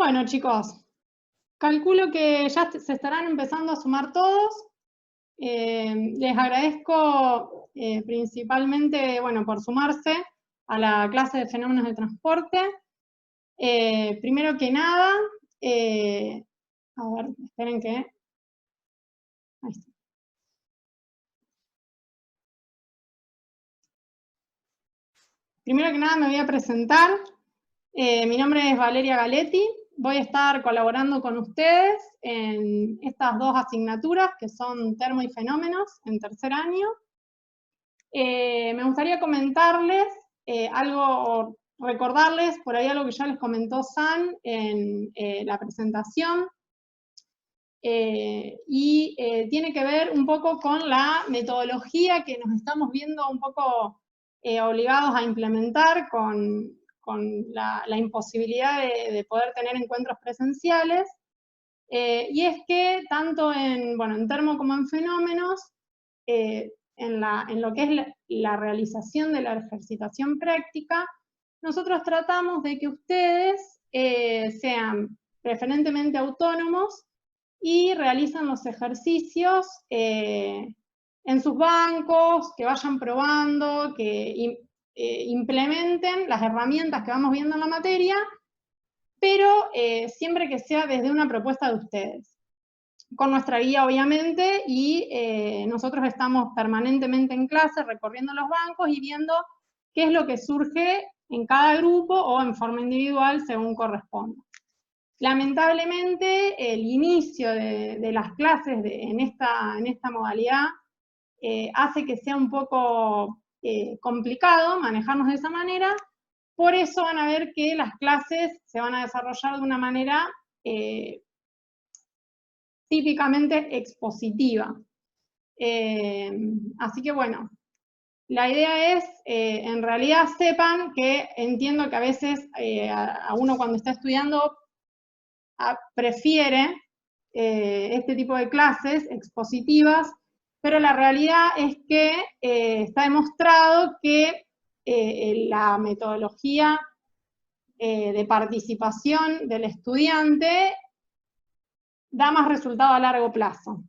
Bueno, chicos, calculo que ya se estarán empezando a sumar todos. Les agradezco principalmente, bueno, por sumarse a la clase de fenómenos de transporte. Primero que nada, a ver, esperen que... Ahí está. Primero que nada me voy a presentar. Mi nombre es Valeria Galetti. Voy a estar colaborando con ustedes en estas dos asignaturas que son termo y fenómenos en tercer año. Me gustaría comentarles algo, recordarles por ahí algo que ya les comentó San en la presentación, y tiene que ver un poco con la metodología que nos estamos viendo un poco obligados a implementar con la imposibilidad de poder tener encuentros presenciales. Y es que tanto en termo como en fenómenos, en lo que es la realización de la ejercitación práctica, nosotros tratamos de que ustedes sean preferentemente autónomos y realicen los ejercicios en sus bancos, que vayan probando, que implementen las herramientas que vamos viendo en la materia, pero siempre que sea desde una propuesta de ustedes, con nuestra guía obviamente, y nosotros estamos permanentemente en clase recorriendo los bancos y viendo qué es lo que surge en cada grupo o en forma individual según corresponda. Lamentablemente el inicio de las clases en esta modalidad hace que sea un poco complicado manejarnos de esa manera. Por eso van a ver que las clases se van a desarrollar de una manera típicamente expositiva. Así que bueno, la idea es, en realidad sepan que entiendo que a veces a uno cuando está estudiando prefiere este tipo de clases expositivas, pero la realidad es que está demostrado que la metodología de participación del estudiante da más resultado a largo plazo.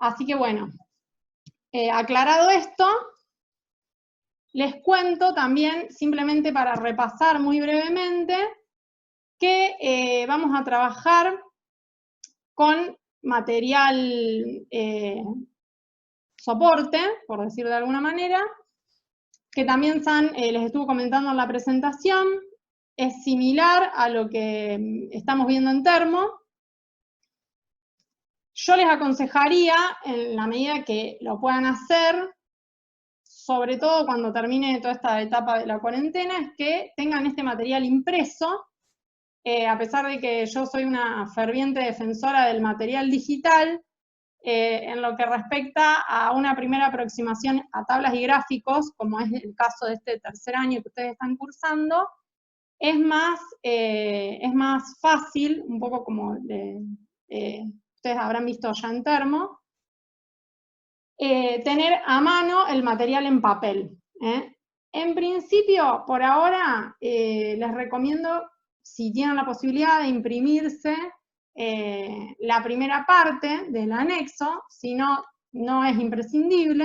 Así que bueno, aclarado esto, les cuento también, simplemente para repasar muy brevemente, que vamos a trabajar con material soporte, por decir de alguna manera, que también les estuvo comentando en la presentación, es similar a lo que estamos viendo en termo. Yo les aconsejaría, en la medida que lo puedan hacer, sobre todo cuando termine toda esta etapa de la cuarentena, es que tengan este material impreso, a pesar de que yo soy una ferviente defensora del material digital, en lo que respecta a una primera aproximación a tablas y gráficos, como es el caso de este tercer año que ustedes están cursando, es más fácil, un poco como ustedes habrán visto ya en termo, tener a mano el material en papel. En principio, por ahora, les recomiendo, si tienen la posibilidad de imprimirse la primera parte del anexo, si no, no es imprescindible,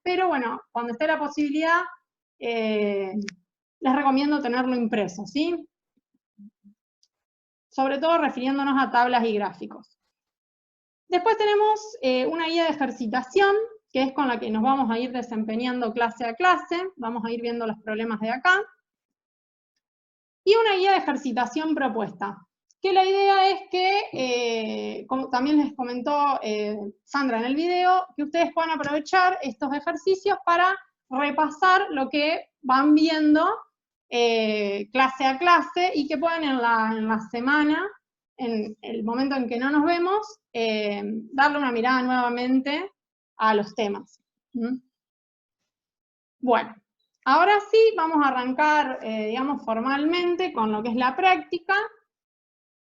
pero bueno, cuando esté la posibilidad, les recomiendo tenerlo impreso, ¿sí? Sobre todo refiriéndonos a tablas y gráficos. Después tenemos una guía de ejercitación, que es con la que nos vamos a ir desempeñando clase a clase, vamos a ir viendo los problemas de acá. Y una guía de ejercitación propuesta, que la idea es que, como también les comentó Sandra en el video, que ustedes puedan aprovechar estos ejercicios para repasar lo que van viendo clase a clase y que puedan en la semana, en el momento en que no nos vemos, darle una mirada nuevamente a los temas. Bueno, ahora sí vamos a arrancar, digamos, formalmente con lo que es la práctica.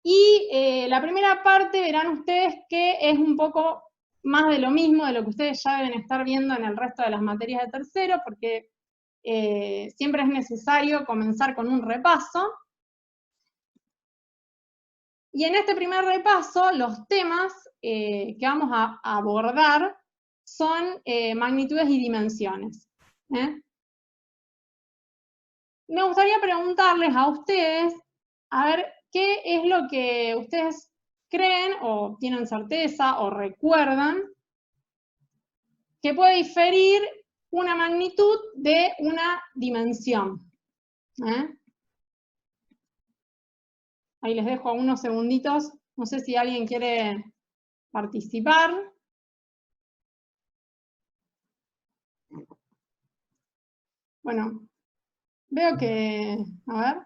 Y la primera parte verán ustedes que es un poco más de lo mismo de lo que ustedes ya deben estar viendo en el resto de las materias de tercero, porque siempre es necesario comenzar con un repaso. Y en este primer repaso, los temas que vamos a abordar son magnitudes y dimensiones. Me gustaría preguntarles a ustedes, a ver, ¿qué es lo que ustedes creen o tienen certeza o recuerdan que puede diferir una magnitud de una dimensión? Ahí les dejo unos segunditos. No sé si alguien quiere participar. Bueno, veo que, a ver.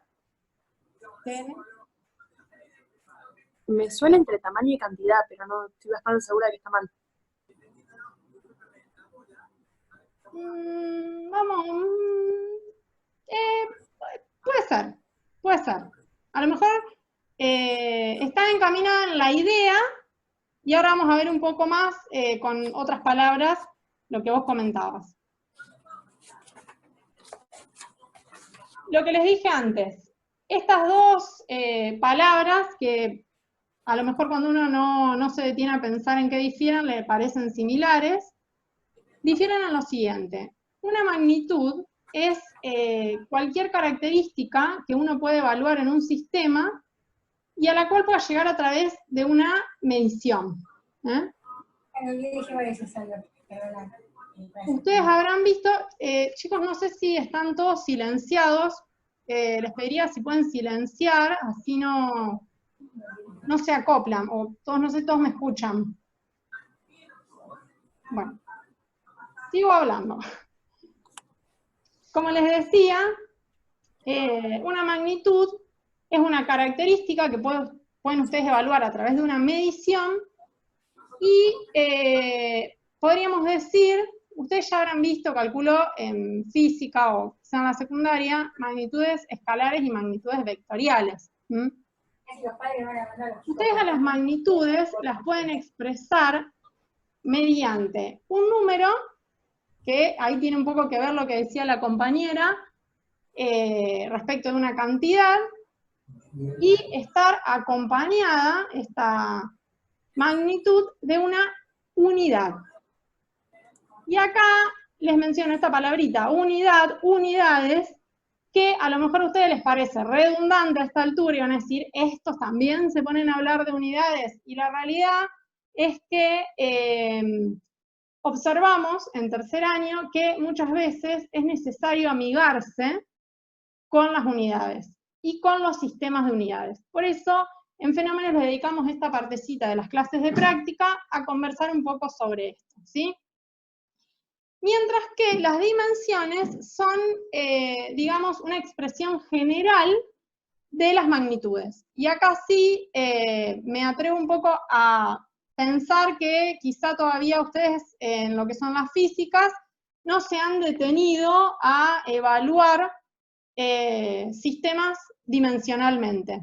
Me suena entre tamaño y cantidad, pero no estoy bastante segura de que está mal. Vamos, puede ser. A lo mejor está encaminada en la idea y ahora vamos a ver un poco más con otras palabras lo que vos comentabas. Lo que les dije antes, estas dos palabras que a lo mejor cuando uno no se detiene a pensar en qué difieren, le parecen similares, difieren en lo siguiente. Una magnitud es cualquier característica que uno puede evaluar en un sistema y a la cual pueda llegar a través de una medición. Ustedes habrán visto, chicos, no sé si están todos silenciados, les pediría si pueden silenciar, así no se acoplan, o todos, no sé, todos me escuchan. Bueno, sigo hablando. Como les decía, una magnitud es una característica que pueden ustedes evaluar a través de una medición y podríamos decir, ustedes ya habrán visto, calculo, en física o sea en la secundaria, magnitudes escalares y magnitudes vectoriales. Ustedes a las magnitudes las pueden expresar mediante un número, que ahí tiene un poco que ver lo que decía la compañera, respecto de una cantidad, y estar acompañada, esta magnitud, de una unidad. Y acá les menciono esta palabrita, unidad, unidades, que a lo mejor a ustedes les parece redundante a esta altura y van a decir, estos también se ponen a hablar de unidades, y la realidad es que observamos en tercer año que muchas veces es necesario amigarse con las unidades y con los sistemas de unidades. Por eso, en Fenómenos le dedicamos esta partecita de las clases de práctica a conversar un poco sobre esto, ¿sí? Mientras que las dimensiones son, digamos, una expresión general de las magnitudes. Y acá sí me atrevo un poco a pensar que quizá todavía ustedes en lo que son las físicas no se han detenido a evaluar sistemas dimensionalmente.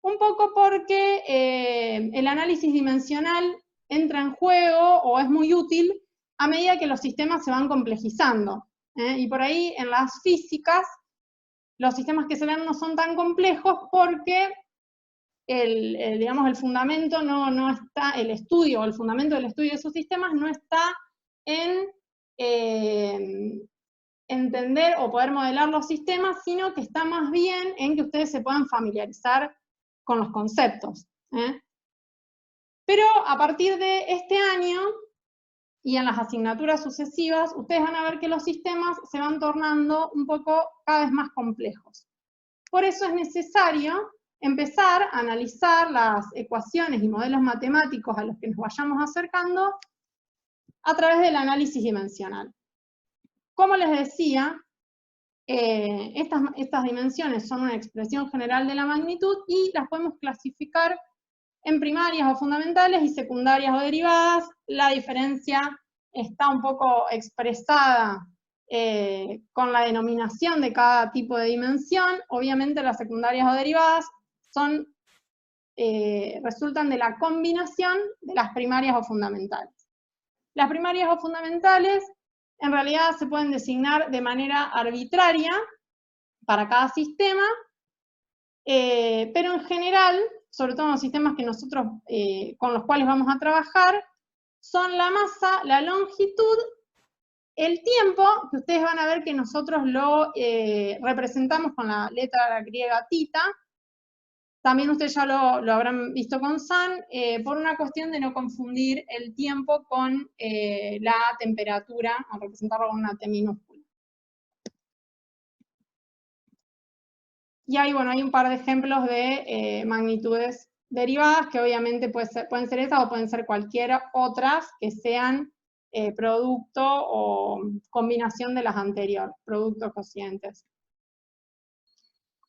Un poco porque el análisis dimensional entra en juego o es muy útil a medida que los sistemas se van complejizando. Y por ahí en las físicas los sistemas que se ven no son tan complejos porque digamos, el fundamento no está, el fundamento del estudio de esos sistemas no está en entender o poder modelar los sistemas, sino que está más bien en que ustedes se puedan familiarizar con los conceptos. Pero a partir de este año y en las asignaturas sucesivas, ustedes van a ver que los sistemas se van tornando un poco cada vez más complejos. Por eso es necesario empezar a analizar las ecuaciones y modelos matemáticos a los que nos vayamos acercando a través del análisis dimensional. Como les decía, estas dimensiones son una expresión general de la magnitud y las podemos clasificar en primarias o fundamentales y secundarias o derivadas. La diferencia está un poco expresada con la denominación de cada tipo de dimensión. Obviamente las secundarias o derivadas resultan de la combinación de las primarias o fundamentales. Las primarias o fundamentales en realidad se pueden designar de manera arbitraria para cada sistema, pero en general sobre todo en los sistemas que nosotros, con los cuales vamos a trabajar, son la masa, la longitud, el tiempo, que ustedes van a ver que nosotros lo representamos con la letra griega tita. También ustedes ya lo habrán visto con San, por una cuestión de no confundir el tiempo con la temperatura, al representarlo con una T minúscula. Y ahí, bueno, hay un par de ejemplos de magnitudes derivadas, que obviamente pueden ser esas o pueden ser cualquier otras que sean producto o combinación de las anteriores, productos cocientes.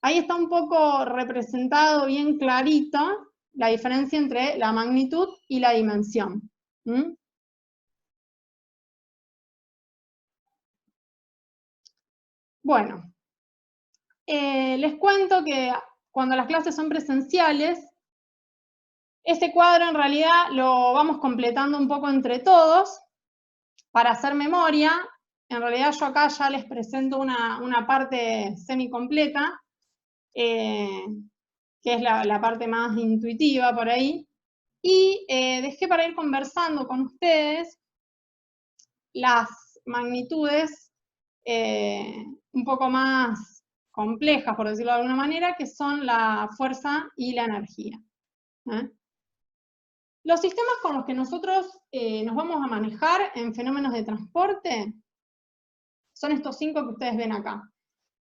Ahí está un poco representado bien clarito la diferencia entre la magnitud y la dimensión. Bueno, les cuento que cuando las clases son presenciales, este cuadro en realidad lo vamos completando un poco entre todos para hacer memoria. En realidad yo acá ya les presento una parte semicompleta, que es la parte más intuitiva por ahí, y dejé para ir conversando con ustedes las magnitudes un poco más complejas, por decirlo de alguna manera, que son la fuerza y la energía. Los sistemas con los que nosotros nos vamos a manejar en fenómenos de transporte son estos 5 que ustedes ven acá.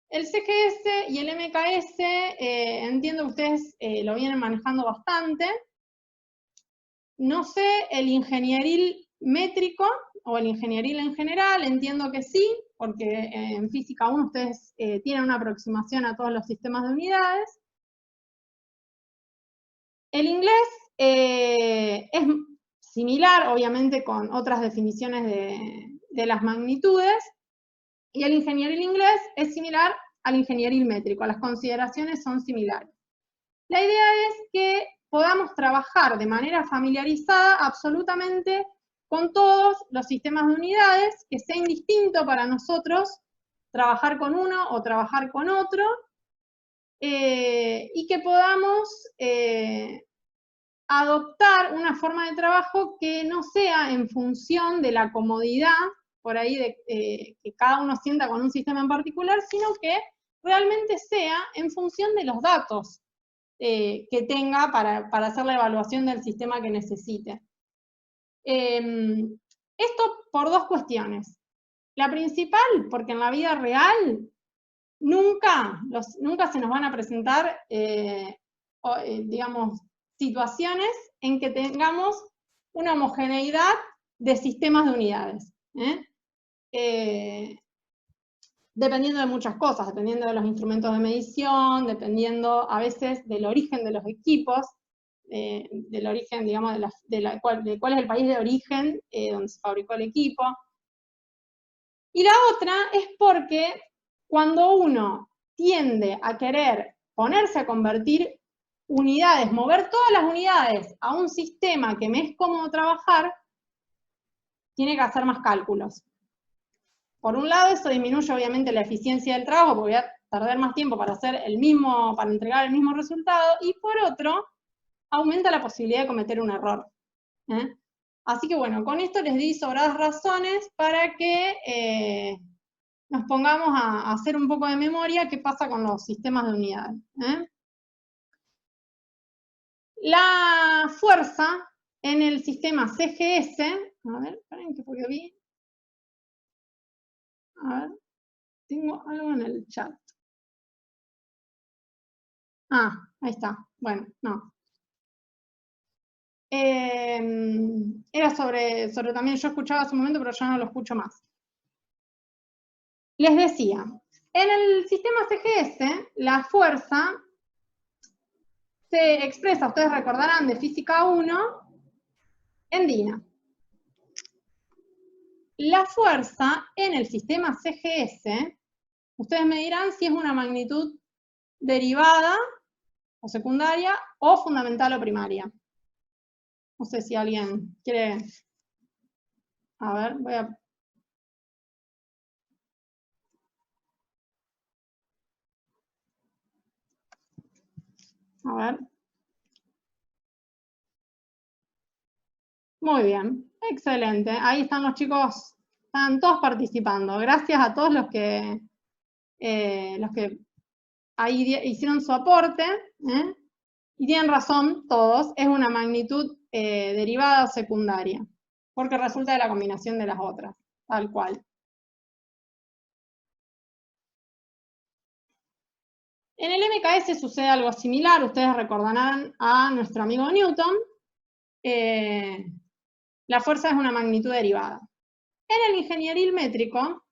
El CGS y el MKS, entiendo que ustedes lo vienen manejando bastante. No sé, el ingenieril métrico o el ingenieril en general, entiendo que sí, porque en física 1 ustedes tienen una aproximación a todos los sistemas de unidades. El inglés es similar, obviamente, con otras definiciones de las magnitudes, y el ingenieril inglés es similar al ingenieril métrico, las consideraciones son similares. La idea es que podamos trabajar de manera familiarizada absolutamente con todos los sistemas de unidades, que sea indistinto para nosotros trabajar con uno o trabajar con otro, y que podamos adoptar una forma de trabajo que no sea en función de la comodidad, por ahí de que cada uno sienta con un sistema en particular, sino que realmente sea en función de los datos que tenga para hacer la evaluación del sistema que necesite. Esto por 2 cuestiones. La principal, porque en la vida real nunca se nos van a presentar, digamos, situaciones en que tengamos una homogeneidad de sistemas de unidades. Dependiendo de muchas cosas, dependiendo de los instrumentos de medición, dependiendo a veces del origen de los equipos, del origen, digamos, de cuál es el país de origen donde se fabricó el equipo. Y la otra es porque cuando uno tiende a querer ponerse a convertir unidades, mover todas las unidades a un sistema que me es cómodo trabajar, tiene que hacer más cálculos. Por un lado, eso disminuye obviamente la eficiencia del trabajo, porque voy a perder más tiempo para hacer para entregar el mismo resultado, y por otro, aumenta la posibilidad de cometer un error. Así que bueno, con esto les di sobradas razones para que nos pongamos a hacer un poco de memoria qué pasa con los sistemas de unidades. La fuerza en el sistema CGS, a ver, esperen que porque vi. A ver, tengo algo en el chat. Ah, ahí está. Bueno, no. Era sobre también, yo escuchaba hace un momento, pero ya no lo escucho más. Les decía, en el sistema CGS, la fuerza se expresa, ustedes recordarán de física 1, en DINA. La fuerza en el sistema CGS, ustedes me dirán si es una magnitud derivada o secundaria o fundamental o primaria. No sé si alguien quiere... A ver, voy a... A ver. Muy bien, excelente. Ahí están los chicos, están todos participando. Gracias a todos los que ahí hicieron su aporte. Y tienen razón todos, es una magnitud derivada o secundaria, porque resulta de la combinación de las otras, tal cual. En el MKS sucede algo similar, ustedes recordarán a nuestro amigo Newton. La fuerza es una magnitud derivada. En el ingenieril métrico,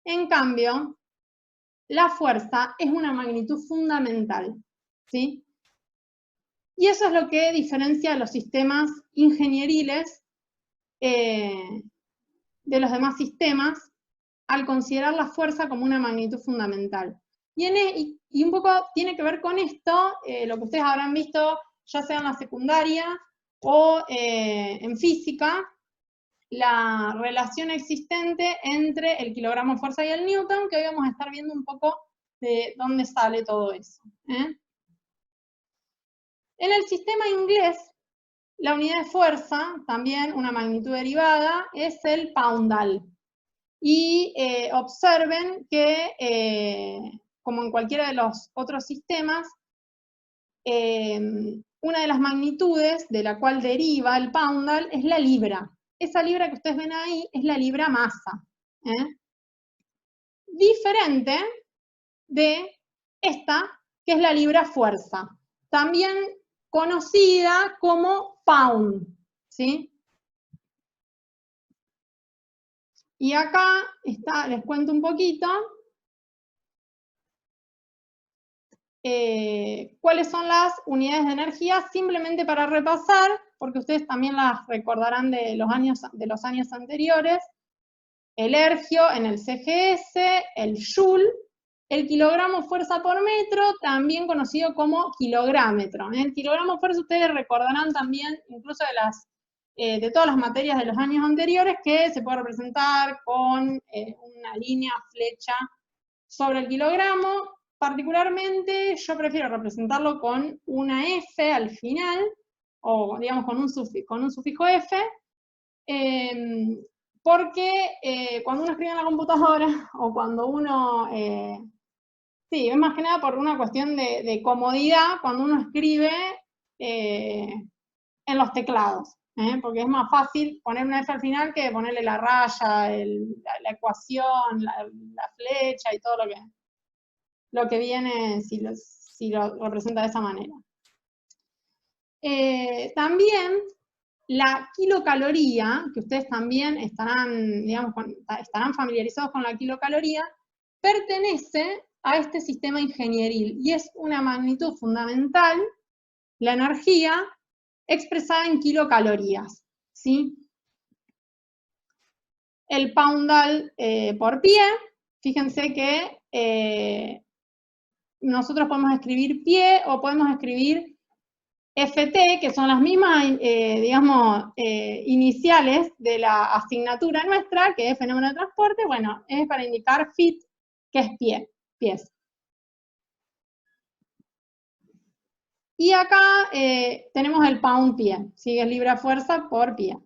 en cambio, la fuerza es una magnitud fundamental, ¿sí? Y eso es lo que diferencia a los sistemas ingenieriles de los demás sistemas al considerar la fuerza como una magnitud fundamental. Y un poco tiene que ver con esto, lo que ustedes habrán visto, ya sea en la secundaria o en física, la relación existente entre el kilogramo de fuerza y el newton, que hoy vamos a estar viendo un poco de dónde sale todo eso. En el sistema inglés, la unidad de fuerza, también una magnitud derivada, es el poundal. Y observen que, como en cualquiera de los otros sistemas, una de las magnitudes de la cual deriva el poundal es la libra. Esa libra que ustedes ven ahí es la libra masa. Diferente de esta, que es la libra fuerza. También conocida como pound, ¿sí? Y acá está, les cuento un poquito cuáles son las unidades de energía, simplemente para repasar, porque ustedes también las recordarán de los años anteriores. El ergio en el CGS, el joule, el kilogramo fuerza por metro, también conocido como kilográmetro. El kilogramo fuerza ustedes recordarán también, incluso de todas las materias de los años anteriores, que se puede representar con una línea, flecha sobre el kilogramo. Particularmente yo prefiero representarlo con una F al final, o digamos con un sufijo F, porque cuando uno escribe en la computadora, o cuando uno, sí, es más que nada por una cuestión de comodidad, cuando uno escribe en los teclados, porque es más fácil poner una F al final que ponerle la raya, la ecuación, la flecha y todo lo que viene si lo representa de esa manera. También la kilocaloría, que ustedes también estarán, digamos, estarán familiarizados con la kilocaloría, pertenece a este sistema ingenieril y es una magnitud fundamental, la energía, expresada en kilocalorías, ¿sí? El poundal por pie, fíjense que nosotros podemos escribir pie o podemos escribir FT, que son las mismas, digamos, iniciales de la asignatura nuestra, que es fenómeno de transporte. Bueno, es para indicar fit, que es pies. Y acá tenemos el pound pie, ¿sí? Es libra fuerza por pie.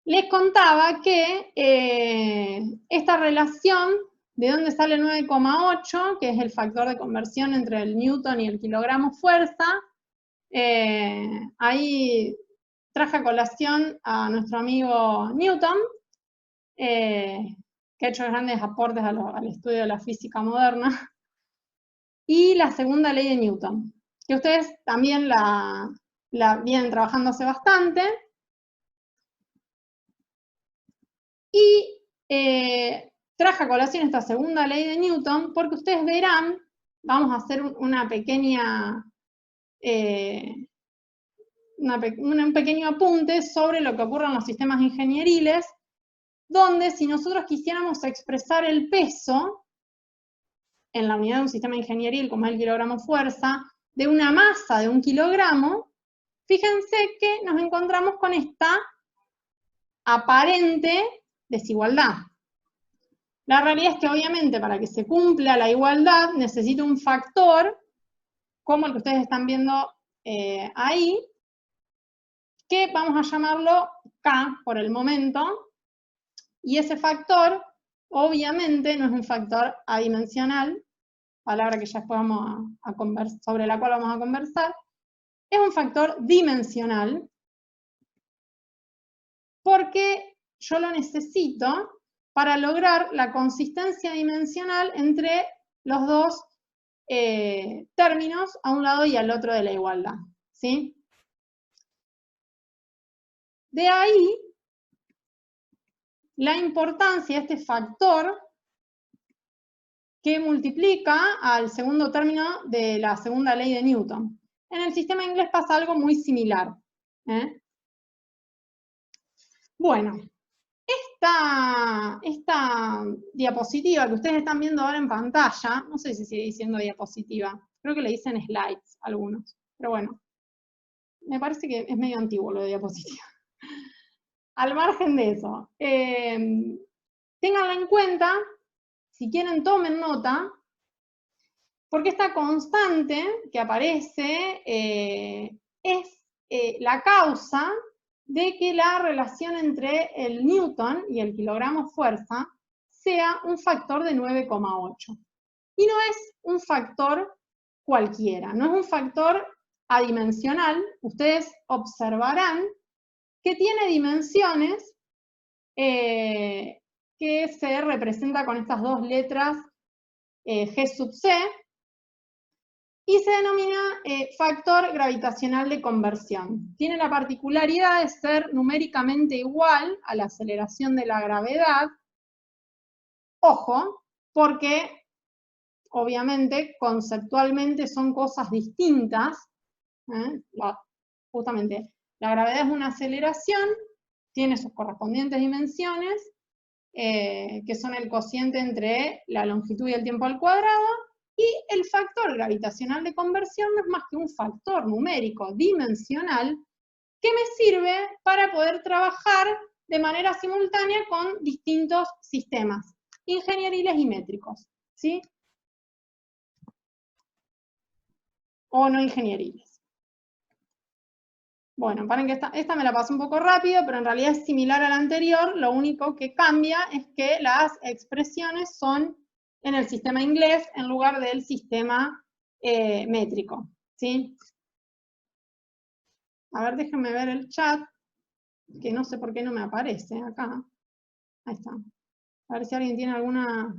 Les contaba que esta relación, de dónde sale 9,8, que es el factor de conversión entre el newton y el kilogramo fuerza, ahí traje a colación a nuestro amigo Newton, que ha hecho grandes aportes al estudio de la física moderna, y la segunda ley de Newton, que ustedes también la vienen trabajando hace bastante. Y traje a colación esta segunda ley de Newton porque ustedes verán, vamos a hacer un pequeño apunte sobre lo que ocurre en los sistemas ingenieriles, donde si nosotros quisiéramos expresar el peso en la unidad de un sistema ingenieril, como es el kilogramo fuerza, de una masa de 1 kilogramo, fíjense que nos encontramos con esta aparente desigualdad. La realidad es que obviamente para que se cumpla la igualdad necesito un factor como el que ustedes están viendo ahí, que vamos a llamarlo K por el momento, y ese factor obviamente no es un factor adimensional, palabra que ya después vamos a conversar, sobre la cual vamos a conversar, es un factor dimensional, porque yo lo necesito para lograr la consistencia dimensional entre los dos términos a un lado y al otro de la igualdad, ¿sí? De ahí la importancia de este factor que multiplica al segundo término de la segunda ley de Newton. En el sistema inglés pasa algo muy similar. Bueno, esta diapositiva que ustedes están viendo ahora en pantalla, no sé si sigue diciendo diapositiva, creo que le dicen slides algunos, pero bueno, me parece que es medio antiguo lo de diapositiva. Al margen de eso, ténganla en cuenta, si quieren tomen nota, porque esta constante que aparece es la causa de que la relación entre el newton y el kilogramo fuerza sea un factor de 9,8. Y no es un factor cualquiera, no es un factor adimensional. Ustedes observarán que tiene dimensiones que se representa con estas dos letras G sub C, y se denomina factor gravitacional de conversión. Tiene la particularidad de ser numéricamente igual a la aceleración de la gravedad. Ojo, porque obviamente conceptualmente son cosas distintas. Justamente, la gravedad es una aceleración, tiene sus correspondientes dimensiones, que son el cociente entre la longitud y el tiempo al cuadrado, y el factor gravitacional de conversión no es más que un factor numérico dimensional que me sirve para poder trabajar de manera simultánea con distintos sistemas ingenieriles y métricos, ¿sí? O no ingenieriles. Bueno, paren que esta me la pasé un poco rápido, pero en realidad es similar a la anterior. Lo único que cambia es que las expresiones son en el sistema inglés en lugar del sistema métrico, ¿sí? A ver, déjenme ver el chat, que no sé por qué no me aparece acá. Ahí está. A ver si alguien tiene alguna...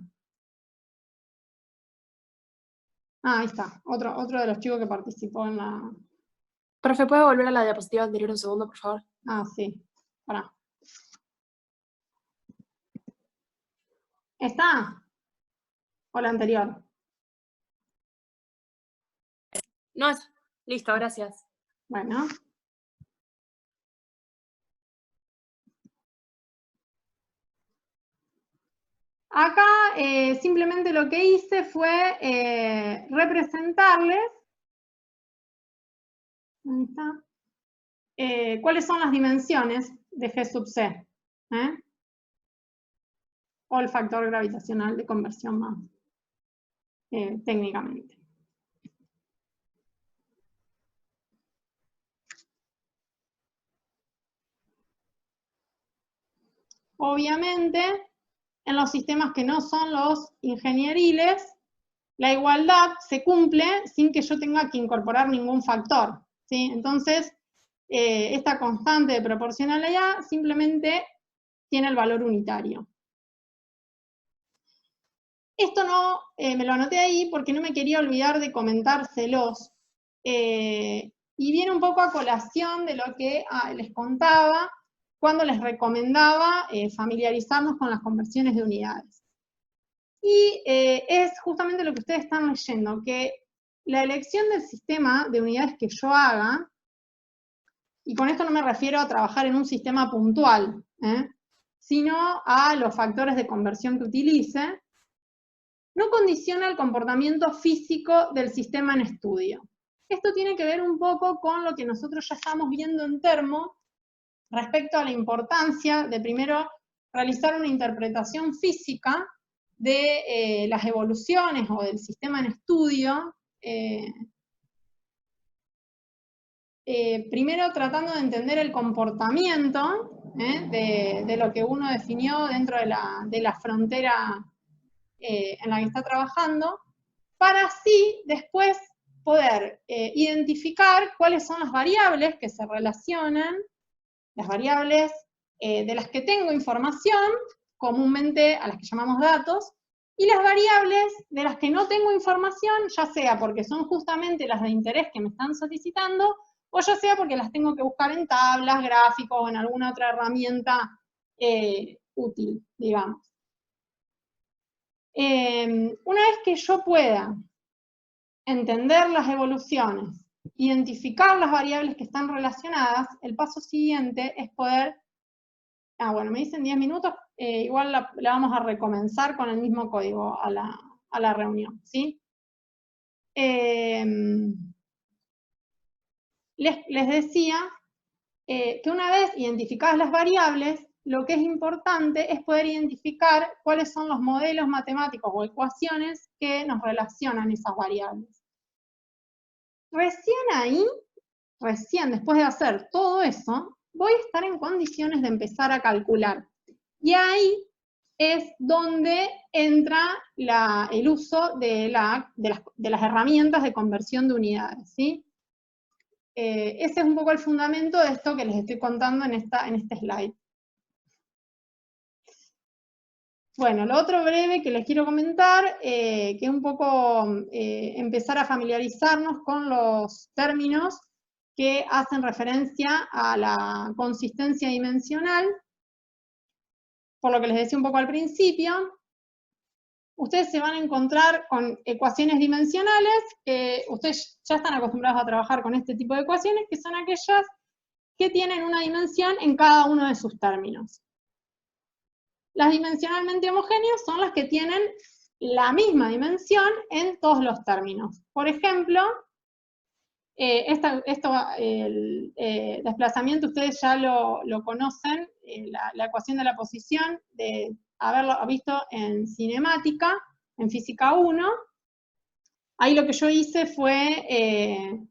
Ah, ahí está. Otro de los chicos que participó en la... Profe, ¿puede volver a la diapositiva anterior un segundo, por favor? Ah, sí. Pará. ¿Está? ¿O la anterior? No, listo, gracias. Bueno. Acá simplemente lo que hice fue representarles, ¿dónde está? ¿Cuáles son las dimensiones de G sub C? O el factor gravitacional de conversión más técnicamente. Obviamente, en los sistemas que no son los ingenieriles, la igualdad se cumple sin que yo tenga que incorporar ningún factor, ¿sí? Entonces, esta constante de proporcionalidad simplemente tiene el valor unitario. Esto no me lo anoté ahí porque no me quería olvidar de comentárselos. Y viene un poco a colación de lo que les contaba cuando les recomendaba familiarizarnos con las conversiones de unidades. Y es justamente lo que ustedes están leyendo, que la elección del sistema de unidades que yo haga, y con esto no me refiero a trabajar en un sistema puntual, sino a los factores de conversión que utilice, no condiciona el comportamiento físico del sistema en estudio. Esto tiene que ver un poco con lo que nosotros ya estamos viendo en Termo respecto a la importancia de primero realizar una interpretación física de las evoluciones o del sistema en estudio primero tratando de entender el comportamiento de lo que uno definió dentro de la frontera en la que está trabajando, para así después poder identificar cuáles son las variables que se relacionan, las variables de las que tengo información, comúnmente a las que llamamos datos, y las variables de las que no tengo información, ya sea porque son justamente las de interés que me están solicitando, o ya sea porque las tengo que buscar en tablas, gráficos o en alguna otra herramienta útil, digamos. Una vez que yo pueda entender las evoluciones, identificar las variables que están relacionadas, el paso siguiente es poder, bueno, me dicen 10 minutos, igual la vamos a recomenzar con el mismo código a la reunión, ¿sí? Les decía que una vez identificadas las variables, lo que es importante es poder identificar cuáles son los modelos matemáticos o ecuaciones que nos relacionan esas variables. Recién después de hacer todo eso, voy a estar en condiciones de empezar a calcular. Y ahí es donde entra el uso de las herramientas de conversión de unidades, ¿sí? Ese es un poco el fundamento de esto que les estoy contando en este slide. Bueno, lo otro breve que les quiero comentar, que es un poco empezar a familiarizarnos con los términos que hacen referencia a la consistencia dimensional. Por lo que les decía un poco al principio, ustedes se van a encontrar con ecuaciones dimensionales, que ustedes ya están acostumbrados a trabajar con este tipo de ecuaciones, que son aquellas que tienen una dimensión en cada uno de sus términos. Las dimensionalmente homogéneas son las que tienen la misma dimensión en todos los términos. Por ejemplo, el desplazamiento ustedes ya lo conocen, la ecuación de la posición, de haberlo visto en cinemática, en física 1. Ahí lo que yo hice fue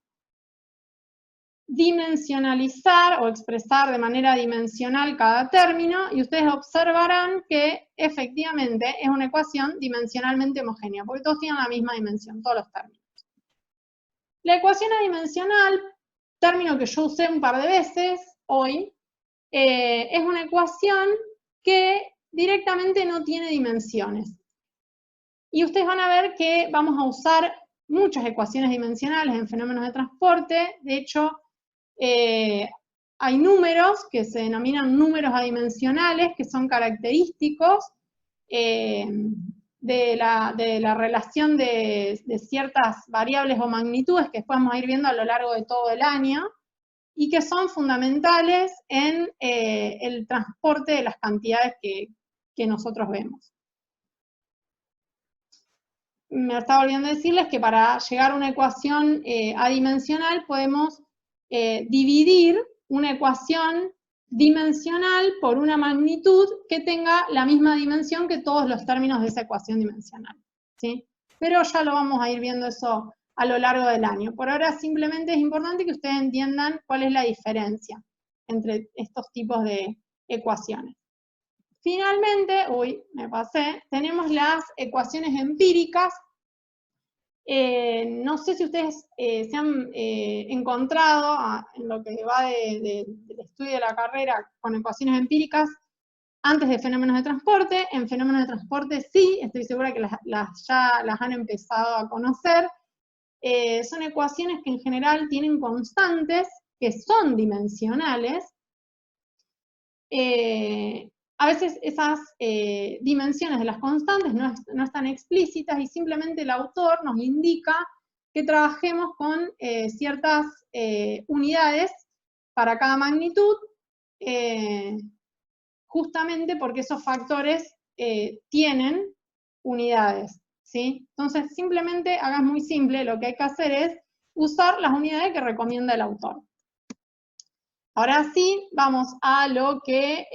dimensionalizar o expresar de manera dimensional cada término, y ustedes observarán que efectivamente es una ecuación dimensionalmente homogénea, porque todos tienen la misma dimensión, todos los términos. La ecuación adimensional, término que yo usé un par de veces hoy, es una ecuación que directamente no tiene dimensiones. Y ustedes van a ver que vamos a usar muchas ecuaciones dimensionales en fenómenos de transporte. De hecho, hay números que se denominan números adimensionales, que son característicos de la relación de ciertas variables o magnitudes que después vamos a ir viendo a lo largo de todo el año, y que son fundamentales en el transporte de las cantidades que nosotros vemos. Me estaba olvidando decirles que para llegar a una ecuación adimensional podemos dividir una ecuación dimensional por una magnitud que tenga la misma dimensión que todos los términos de esa ecuación dimensional, ¿sí? Pero ya lo vamos a ir viendo eso a lo largo del año. Por ahora simplemente es importante que ustedes entiendan cuál es la diferencia entre estos tipos de ecuaciones. Finalmente, me pasé, tenemos las ecuaciones empíricas. No sé si ustedes se han encontrado en lo que va del estudio de la carrera con ecuaciones empíricas antes de fenómenos de transporte. En fenómenos de transporte sí, estoy segura que ya las han empezado a conocer. Son ecuaciones que en general tienen constantes que son dimensionales. A veces esas dimensiones de las constantes no están explícitas, y simplemente el autor nos indica que trabajemos con ciertas unidades para cada magnitud, justamente porque esos factores tienen unidades, ¿sí? Entonces, simplemente, hagas muy simple, lo que hay que hacer es usar las unidades que recomienda el autor. Ahora sí, vamos a lo que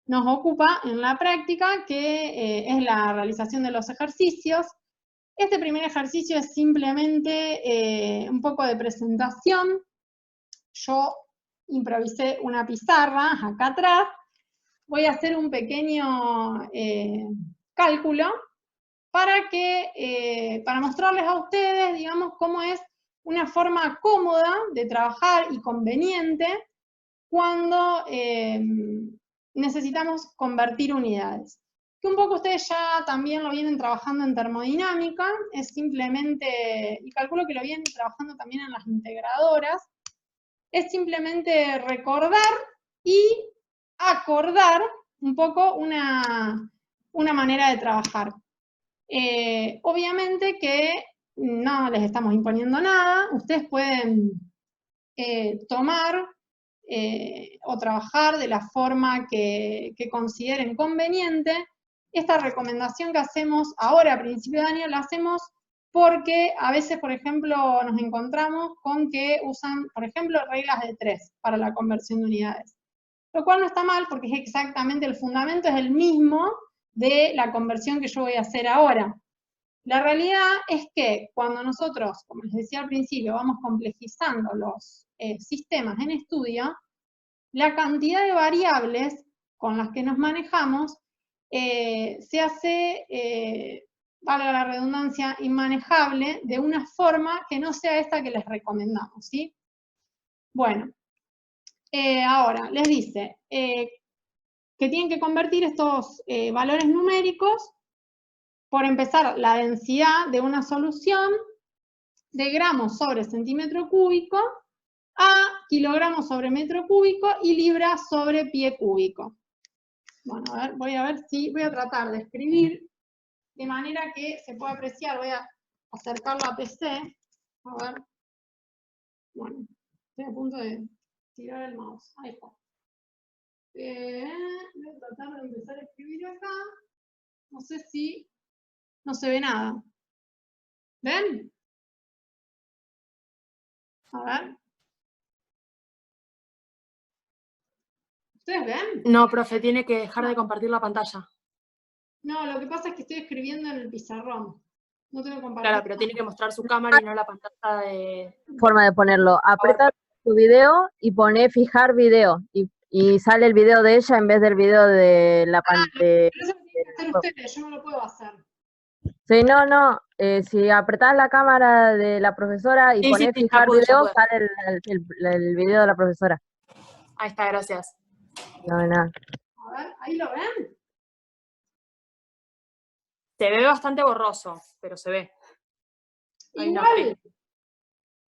nos ocupa en la práctica, que es la realización de los ejercicios. Este primer ejercicio es simplemente un poco de presentación yo improvisé una pizarra acá atrás. Voy a hacer un pequeño cálculo para mostrarles a ustedes, digamos, cómo es una forma cómoda de trabajar y conveniente cuando necesitamos convertir unidades. Que un poco ustedes ya también lo vienen trabajando en termodinámica, es simplemente, y calculo que lo vienen trabajando también en las integradoras, es simplemente recordar y acordar un poco una manera de trabajar. Obviamente que no les estamos imponiendo nada, ustedes pueden tomar o trabajar de la forma que consideren conveniente. Esta recomendación que hacemos ahora a principio de año la hacemos porque a veces, por ejemplo, nos encontramos con que usan, por ejemplo, reglas de 3 para la conversión de unidades. Lo cual no está mal porque es exactamente el fundamento, es el mismo de la conversión que yo voy a hacer ahora. La realidad es que cuando nosotros, como les decía al principio, vamos complejizando los sistemas en estudio, la cantidad de variables con las que nos manejamos se hace, valga la redundancia, inmanejable de una forma que no sea esta que les recomendamos, ¿sí? Bueno, ahora les dice que tienen que convertir estos valores numéricos, por empezar, la densidad de una solución de gramos sobre centímetro cúbico a kilogramos sobre metro cúbico y libras sobre pie cúbico. Bueno, voy a tratar de escribir de manera que se pueda apreciar. Voy a acercarlo a PC. A ver. Bueno, estoy a punto de tirar el mouse. Ahí está. Voy a tratar de empezar a escribir acá. No sé si no se ve nada. ¿Ven? A ver. ¿Ustedes ven? No, profe, tiene que dejar de compartir la pantalla. No, lo que pasa es que estoy escribiendo en el pizarrón. No tengo que compartir. Claro, pero tiene que mostrar su cámara y no la pantalla de... Forma de ponerlo. Aprieta tu video y pone fijar video. Y sale el video de ella en vez del video de la pantalla. Pero eso lo tienen que hacer ustedes, yo no lo puedo hacer. Sí, no. Si apretás la cámara de la profesora y pones fijar video, sale el video de la profesora. Ahí está, gracias. No. A ver, ¿ahí lo ven? Se ve bastante borroso, pero se ve. Igual,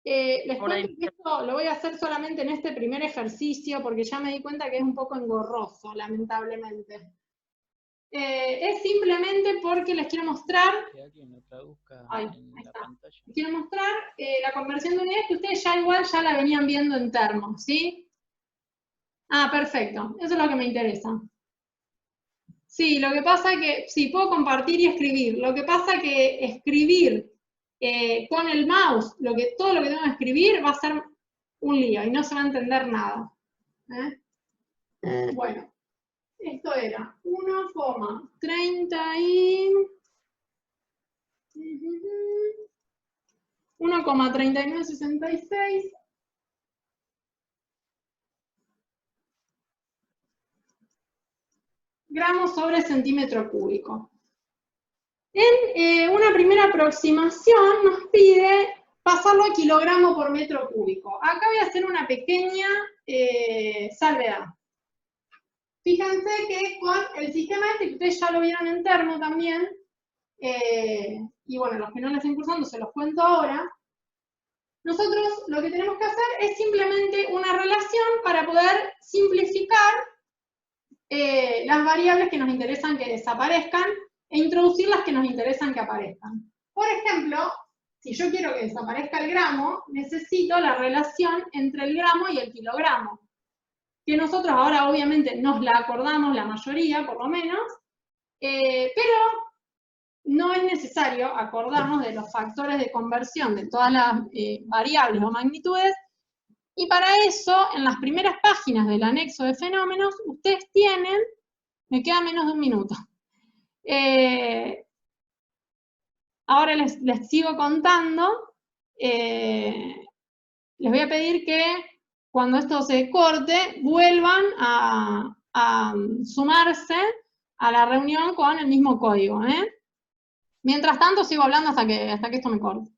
les cuento que esto lo voy a hacer solamente en este primer ejercicio porque ya me di cuenta que es un poco engorroso, lamentablemente. Es simplemente porque les quiero mostrar, les quiero mostrar la conversión de unidades que ustedes ya la venían viendo en termos, ¿sí? Ah, perfecto, eso es lo que me interesa. Sí, lo que pasa es que, sí, puedo compartir y escribir. Lo que pasa es que escribir con el mouse, todo lo que tengo que escribir va a ser un lío y no se va a entender nada. Bueno, esto era 1,3966 gramos sobre centímetro cúbico. En una primera aproximación nos pide pasarlo a kilogramo por metro cúbico. Acá voy a hacer una pequeña salvedad. Fíjense que con el sistema este, que ustedes ya lo vieron en termo también, y bueno, los que no lo estén cursando se los cuento ahora, nosotros lo que tenemos que hacer es simplemente una relación para poder simplificar las variables que nos interesan que desaparezcan e introducir las que nos interesan que aparezcan. Por ejemplo, si yo quiero que desaparezca el gramo, necesito la relación entre el gramo y el kilogramo, que nosotros ahora obviamente nos la acordamos, la mayoría por lo menos, pero no es necesario acordarnos de los factores de conversión de todas las variables o magnitudes, y para eso, en las primeras páginas del anexo de fenómenos, ustedes tienen, me queda menos de un minuto, ahora les sigo contando, les voy a pedir que cuando esto se corte, vuelvan a sumarse a la reunión con el mismo código, ¿eh? Mientras tanto, sigo hablando hasta que esto me corte.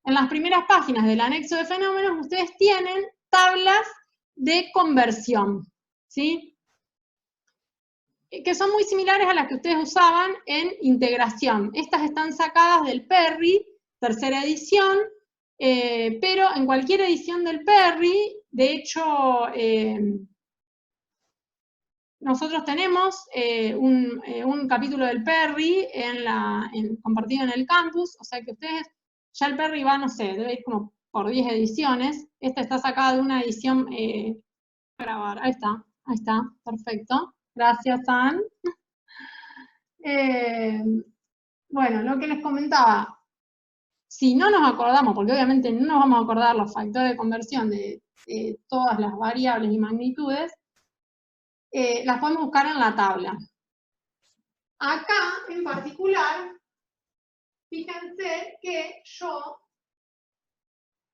En las primeras páginas del anexo de fenómenos, ustedes tienen tablas de conversión, ¿sí? Que son muy similares a las que ustedes usaban en integración. Estas están sacadas del Perry, tercera edición, pero en cualquier edición del Perry, de hecho, nosotros tenemos un capítulo del Perry compartido en el campus, o sea que ustedes, ya el Perry va, no sé, debe ir como por 10 ediciones. Esta está sacada de una edición, grabar, ahí está, perfecto. Gracias, Ann. Bueno, lo que les comentaba, si no nos acordamos, porque obviamente no nos vamos a acordar los factores de conversión de todas las variables y magnitudes, las podemos buscar en la tabla. Acá, en particular, fíjense que yo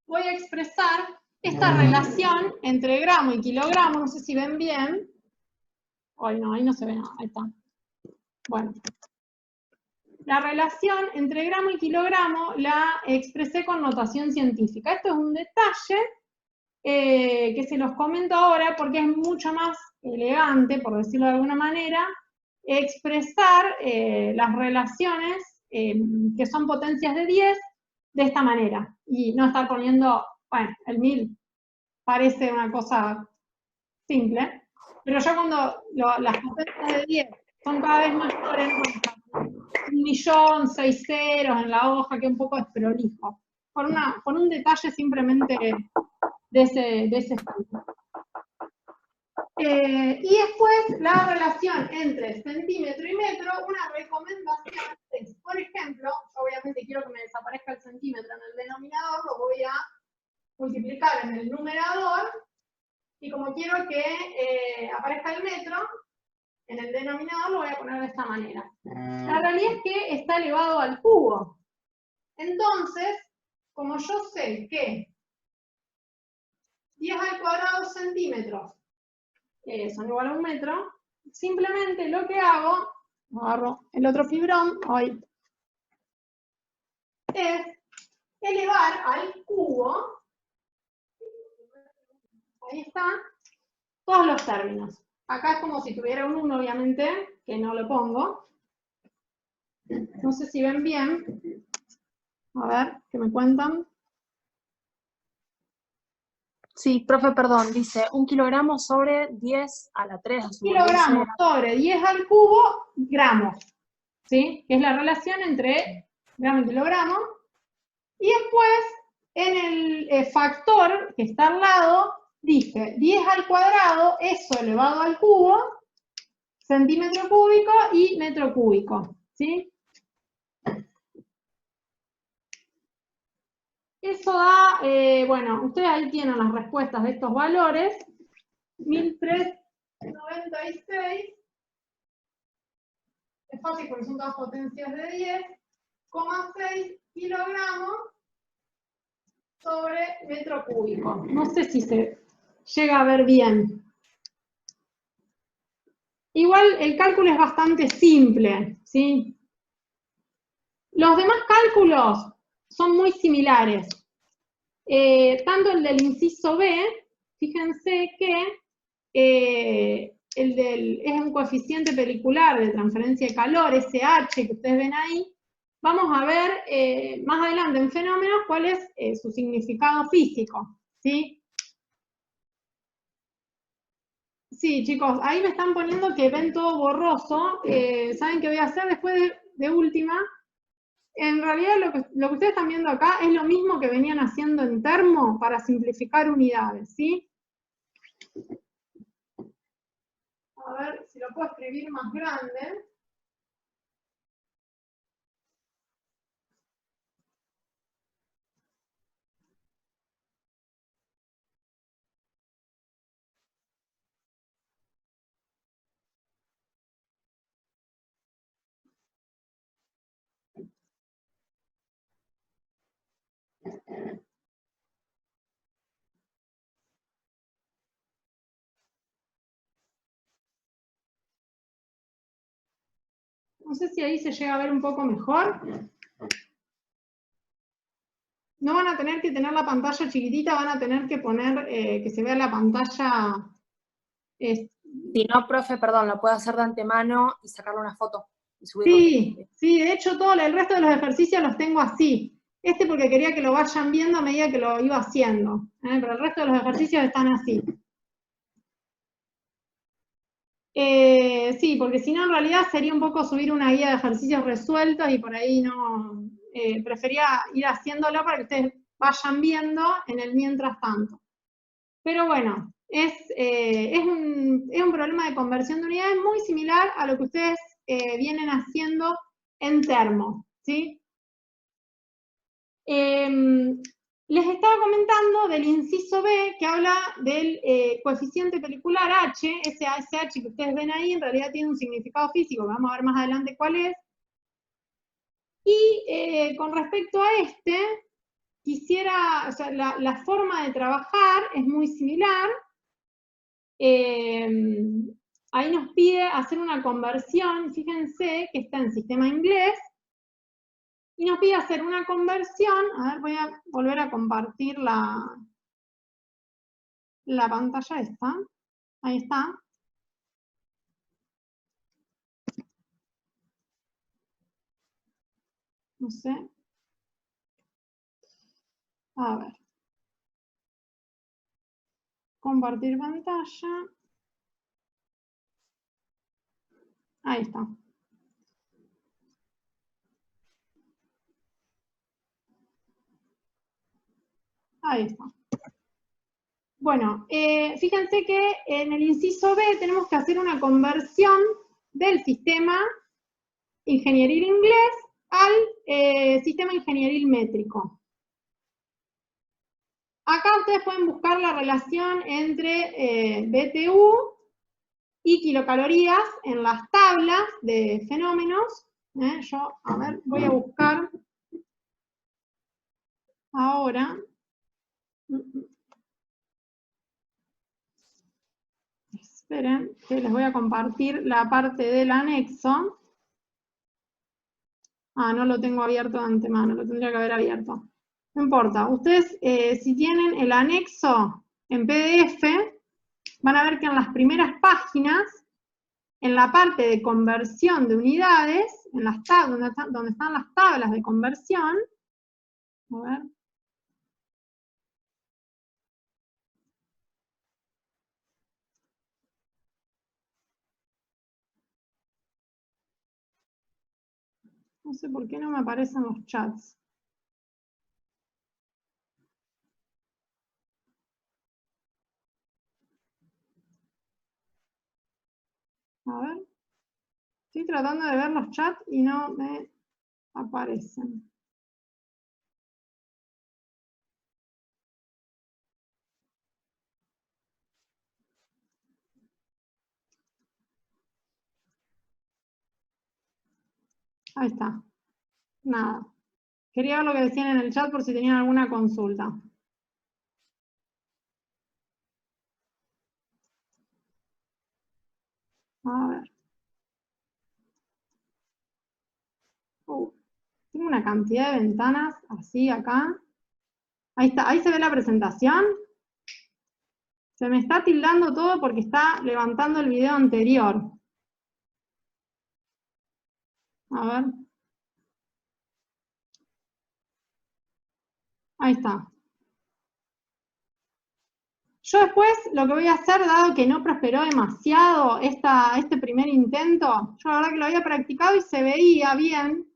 voy a expresar esta relación entre gramo y kilogramo, no sé si ven bien. Ay, no, ahí no se ve nada, ahí está. Bueno. La relación entre gramo y kilogramo la expresé con notación científica. Esto es un detalle que se los comento ahora porque es mucho más elegante, por decirlo de alguna manera, expresar las relaciones que son potencias de 10 de esta manera. Y no estar poniendo, bueno, el 1000 parece una cosa simple, pero ya cuando las potencias de 10 son cada vez mayores, 1.000.000, 6 ceros en la hoja, que un poco es prolijo. Por un detalle simplemente de ese estilo. Y después la relación entre centímetro y metro, una recomendación es, por ejemplo, yo obviamente quiero que me desaparezca el centímetro en el denominador, lo voy a multiplicar en el numerador, y como quiero que aparezca el metro, en el denominador lo voy a poner de esta manera. La realidad es que está elevado al cubo. Entonces, como yo sé que 10 al cuadrado centímetros son igual a un metro, simplemente lo que hago, agarro el otro fibrón, hoy, es elevar al cubo, ahí está, todos los términos. Acá es como si tuviera un 1, obviamente, que no lo pongo. No sé si ven bien. A ver, ¿qué me cuentan? Sí, profe, perdón, dice 1 kilogramo sobre 10 a la 3. Kilogramos sobre 10 al cubo, gramos. ¿Sí? Que es la relación entre gramo y kilogramo. Y después, en el factor que está al lado, dije 10 al cuadrado, eso elevado al cubo, centímetro cúbico y metro cúbico. ¿Sí? Eso da, bueno, ustedes ahí tienen las respuestas de estos valores. 1396, es fácil porque son todas potencias de 10,6 kilogramos sobre metro cúbico. No sé si se llega a ver bien. Igual el cálculo es bastante simple, ¿sí? Los demás cálculos son muy similares. Tanto el del inciso B, fíjense que es un coeficiente pelicular de transferencia de calor, SH, que ustedes ven ahí. Vamos a ver más adelante en fenómenos cuál es su significado físico, ¿sí? Sí, chicos, ahí me están poniendo que ven todo borroso. ¿Saben qué voy a hacer después de última? En realidad lo que ustedes están viendo acá es lo mismo que venían haciendo en termo para simplificar unidades, ¿sí? A ver si lo puedo escribir más grande. No sé si ahí se llega a ver un poco mejor. No van a tener que tener la pantalla chiquitita, van a tener que poner que se vea la pantalla. Si no, profe, perdón, lo puedo hacer de antemano y sacarle una foto y subirlo. Sí, de hecho todo el resto de los ejercicios los tengo así. Porque quería que lo vayan viendo a medida que lo iba haciendo. Pero el resto de los ejercicios están así. Sí, porque si no en realidad sería un poco subir una guía de ejercicios resueltos y por ahí no, prefería ir haciéndolo para que ustedes vayan viendo en el mientras tanto. Pero bueno, es un problema de conversión de unidades muy similar a lo que ustedes vienen haciendo en termo, ¿sí? Les estaba comentando del inciso B, que habla del coeficiente pelicular H, ese H que ustedes ven ahí, en realidad tiene un significado físico, que vamos a ver más adelante cuál es. Y con respecto a quisiera, o sea, la forma de trabajar es muy similar. Ahí nos pide hacer una conversión, fíjense que está en sistema inglés, y nos pide hacer una conversión. A ver, voy a volver a compartir la pantalla esta. Ahí está. No sé. A ver. Compartir pantalla. Ahí está. Ahí está. Bueno, fíjense que en el inciso B tenemos que hacer una conversión del sistema ingenieril inglés al sistema ingenieril métrico. Acá ustedes pueden buscar la relación entre BTU y kilocalorías en las tablas de fenómenos. Yo, a ver, voy a buscar ahora. Esperen, que les voy a compartir la parte del anexo. Ah, no lo tengo abierto de antemano, lo tendría que haber abierto. No importa, ustedes si tienen el anexo en PDF, van a ver que en las primeras páginas, en la parte de conversión de unidades, en las tablas, donde están las tablas de conversión, a ver. No sé por qué no me aparecen los chats. A ver. Estoy tratando de ver los chats y no me aparecen. Ahí está. Nada. Quería ver lo que decían en el chat por si tenían alguna consulta. A ver. Tengo una cantidad de ventanas así acá. Ahí está. Ahí se ve la presentación. Se me está tildando todo porque está levantando el video anterior. A ver. Ahí está. Yo después lo que voy a hacer, dado que no prosperó demasiado este primer intento, yo la verdad que lo había practicado y se veía bien,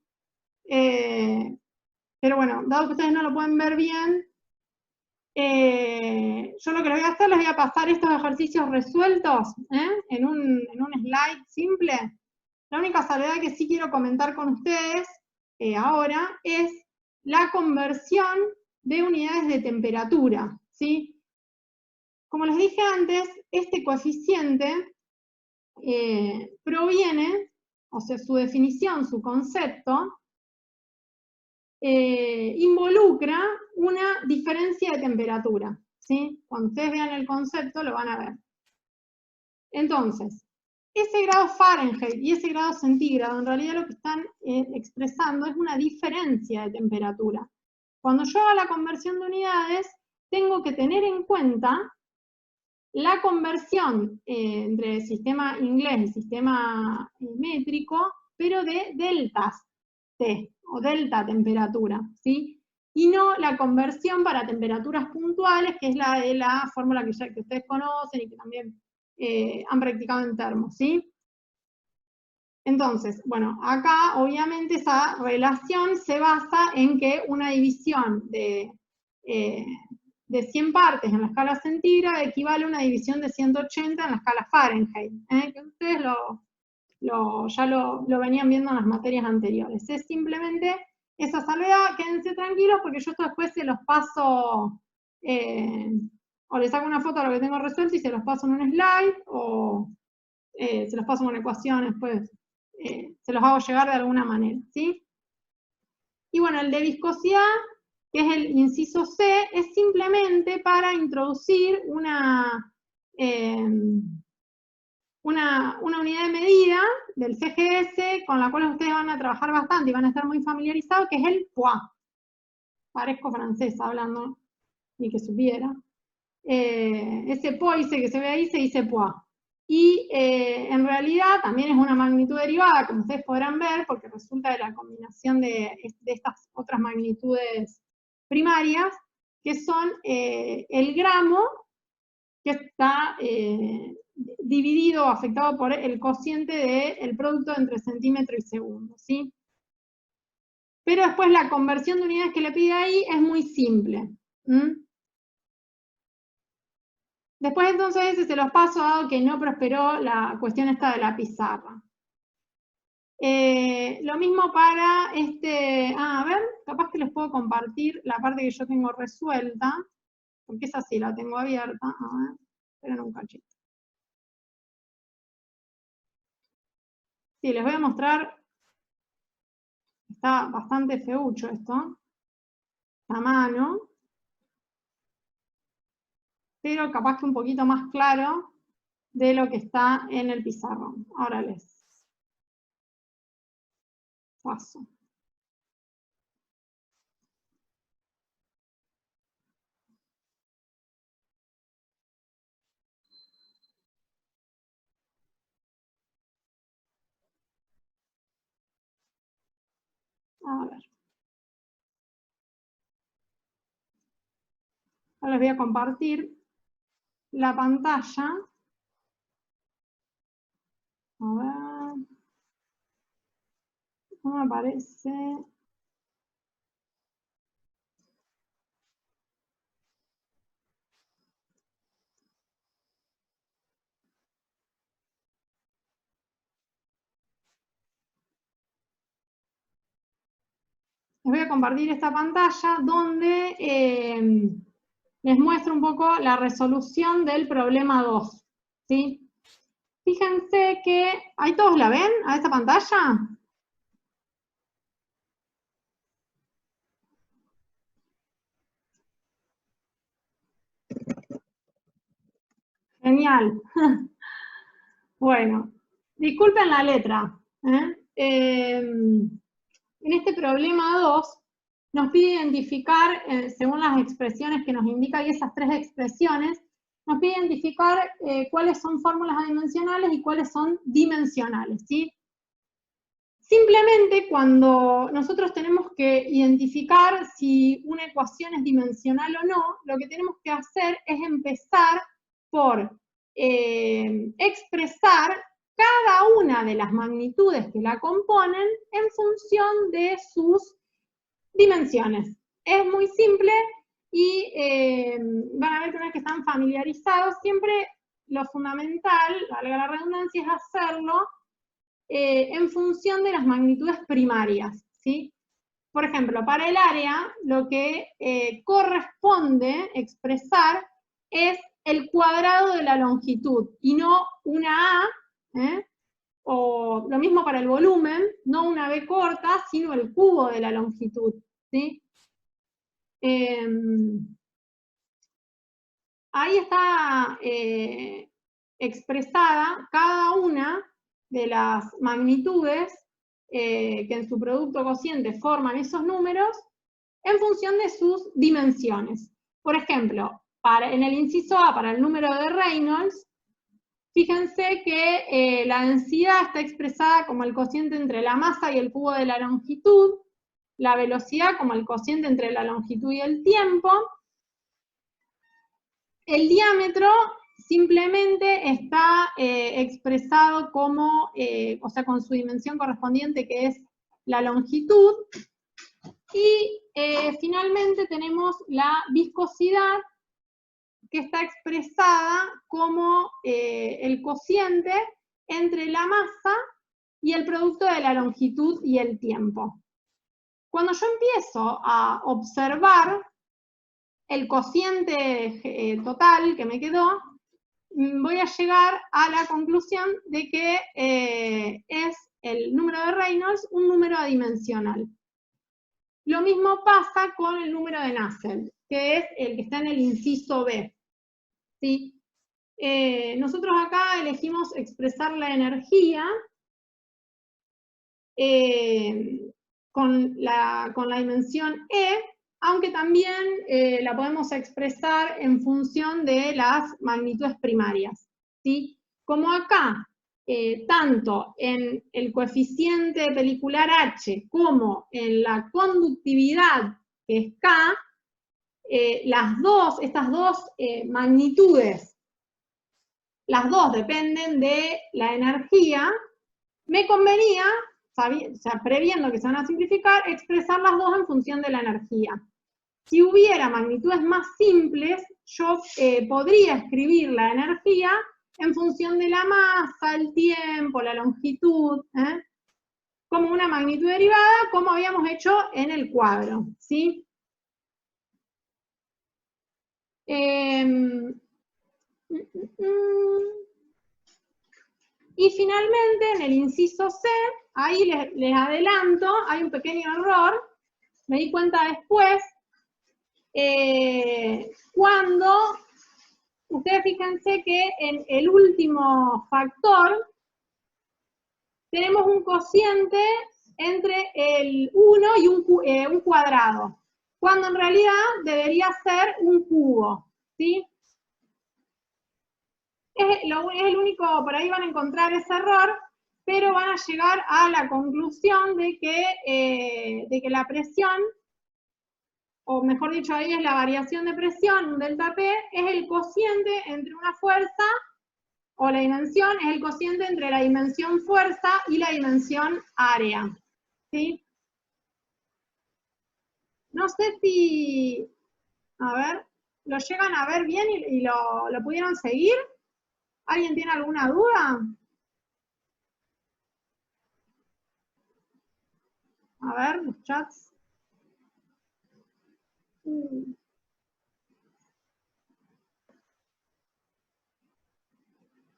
pero bueno, dado que ustedes no lo pueden ver bien, yo lo que voy a hacer, les voy a pasar estos ejercicios resueltos en un slide simple. La única salvedad que sí quiero comentar con ustedes ahora es la conversión de unidades de temperatura, ¿sí? Como les dije antes, este coeficiente proviene, o sea, su definición, su concepto, involucra una diferencia de temperatura, ¿sí? Cuando ustedes vean el concepto lo van a ver. Entonces, ese grado Fahrenheit y ese grado centígrado, en realidad lo que están expresando es una diferencia de temperatura. Cuando yo haga la conversión de unidades, tengo que tener en cuenta la conversión entre el sistema inglés y sistema métrico, pero de deltas T, o delta temperatura, ¿sí? Y no la conversión para temperaturas puntuales, que es la de la fórmula que ustedes conocen y que también han practicado en termos, ¿sí? Entonces, bueno, acá obviamente esa relación se basa en que una división de 100 partes en la escala centígrada equivale a una división de 180 en la escala Fahrenheit, que ustedes ya lo venían viendo en las materias anteriores. Es simplemente esa salvedad, quédense tranquilos porque yo esto después se los paso, o les hago una foto de lo que tengo resuelto y se los paso en un slide, o se los paso con ecuaciones, pues se los hago llegar de alguna manera, ¿sí? Y bueno, el de viscosidad, que es el inciso C, es simplemente para introducir una unidad de medida del CGS con la cual ustedes van a trabajar bastante y van a estar muy familiarizados, que es el poids. Parezco francesa hablando, ni que supiera. Ese poids que se ve ahí se dice poids. Y en realidad también es una magnitud derivada, como ustedes podrán ver, porque resulta de la combinación de estas otras magnitudes primarias, que son el gramo, que está dividido o afectado por el cociente del producto entre centímetro y segundo, ¿sí? Pero después la conversión de unidades que le pide ahí es muy simple. Después entonces ese se los paso, dado que no prosperó la cuestión esta de la pizarra. Lo mismo para a ver, capaz que les puedo compartir la parte que yo tengo resuelta, porque esa sí la tengo abierta. A ver, esperen un cachito. Sí, les voy a mostrar, está bastante feucho esto, a mano, pero capaz que un poquito más claro de lo que está en el pizarrón. Ahora les paso. A ver. Ahora les voy a compartir la pantalla. A ver. ¿Cómo me aparece? Les voy a compartir esta pantalla donde les muestro un poco la resolución del problema 2. ¿Sí? Fíjense que, ¿ahí todos la ven a esta pantalla? Genial. Bueno, disculpen la letra. En este problema 2 nos pide identificar, según las expresiones que nos indica, y esas tres expresiones, nos pide identificar cuáles son fórmulas adimensionales y cuáles son dimensionales, ¿sí? Simplemente cuando nosotros tenemos que identificar si una ecuación es dimensional o no, lo que tenemos que hacer es empezar por expresar cada una de las magnitudes que la componen en función de sus dimensiones. Es muy simple y van a ver que una vez que están familiarizados, siempre lo fundamental, valga la redundancia, es hacerlo en función de las magnitudes primarias, ¿sí? Por ejemplo, para el área, lo que corresponde expresar es el cuadrado de la longitud, y no una A, o lo mismo para el volumen, no una B corta, sino el cubo de la longitud, ¿sí? Ahí está expresada cada una de las magnitudes que en su producto cociente forman esos números en función de sus dimensiones. Por ejemplo, en el inciso A, para el número de Reynolds, fíjense que la densidad está expresada como el cociente entre la masa y el cubo de la longitud, la velocidad como el cociente entre la longitud y el tiempo. El diámetro simplemente está expresado como, o sea, con su dimensión correspondiente, que es la longitud. Y finalmente tenemos la viscosidad, que está expresada como el cociente entre la masa y el producto de la longitud y el tiempo. Cuando yo empiezo a observar el cociente total que me quedó, voy a llegar a la conclusión de que es el número de Reynolds un número adimensional. Lo mismo pasa con el número de Nusselt, que es el que está en el inciso B. ¿Sí? Nosotros acá elegimos expresar la energía con la dimensión E, aunque también la podemos expresar en función de las magnitudes primarias, ¿sí? Como acá, tanto en el coeficiente pelicular H como en la conductividad, que es K, estas dos magnitudes, las dos dependen de la energía, me convenía, previendo que se van a simplificar, expresar las dos en función de la energía. Si hubiera magnitudes más simples, yo podría escribir la energía en función de la masa, el tiempo, la longitud, como una magnitud derivada, como habíamos hecho en el cuadro, ¿sí? Y finalmente, en el inciso C, ahí les adelanto, hay un pequeño error, me di cuenta después, cuando, ustedes fíjense que en el último factor, tenemos un cociente entre el 1 y un cuadrado, cuando en realidad debería ser un cubo, ¿sí? Es el único, por ahí van a encontrar ese error, pero van a llegar a la conclusión de que la presión, o mejor dicho, ahí es la variación de presión, un delta P, es el cociente entre una fuerza, o la dimensión, es el cociente entre la dimensión fuerza y la dimensión área, ¿sí? No sé si, a ver, ¿lo llegan a ver bien y lo pudieron seguir? ¿Alguien tiene alguna duda? A ver, los chats.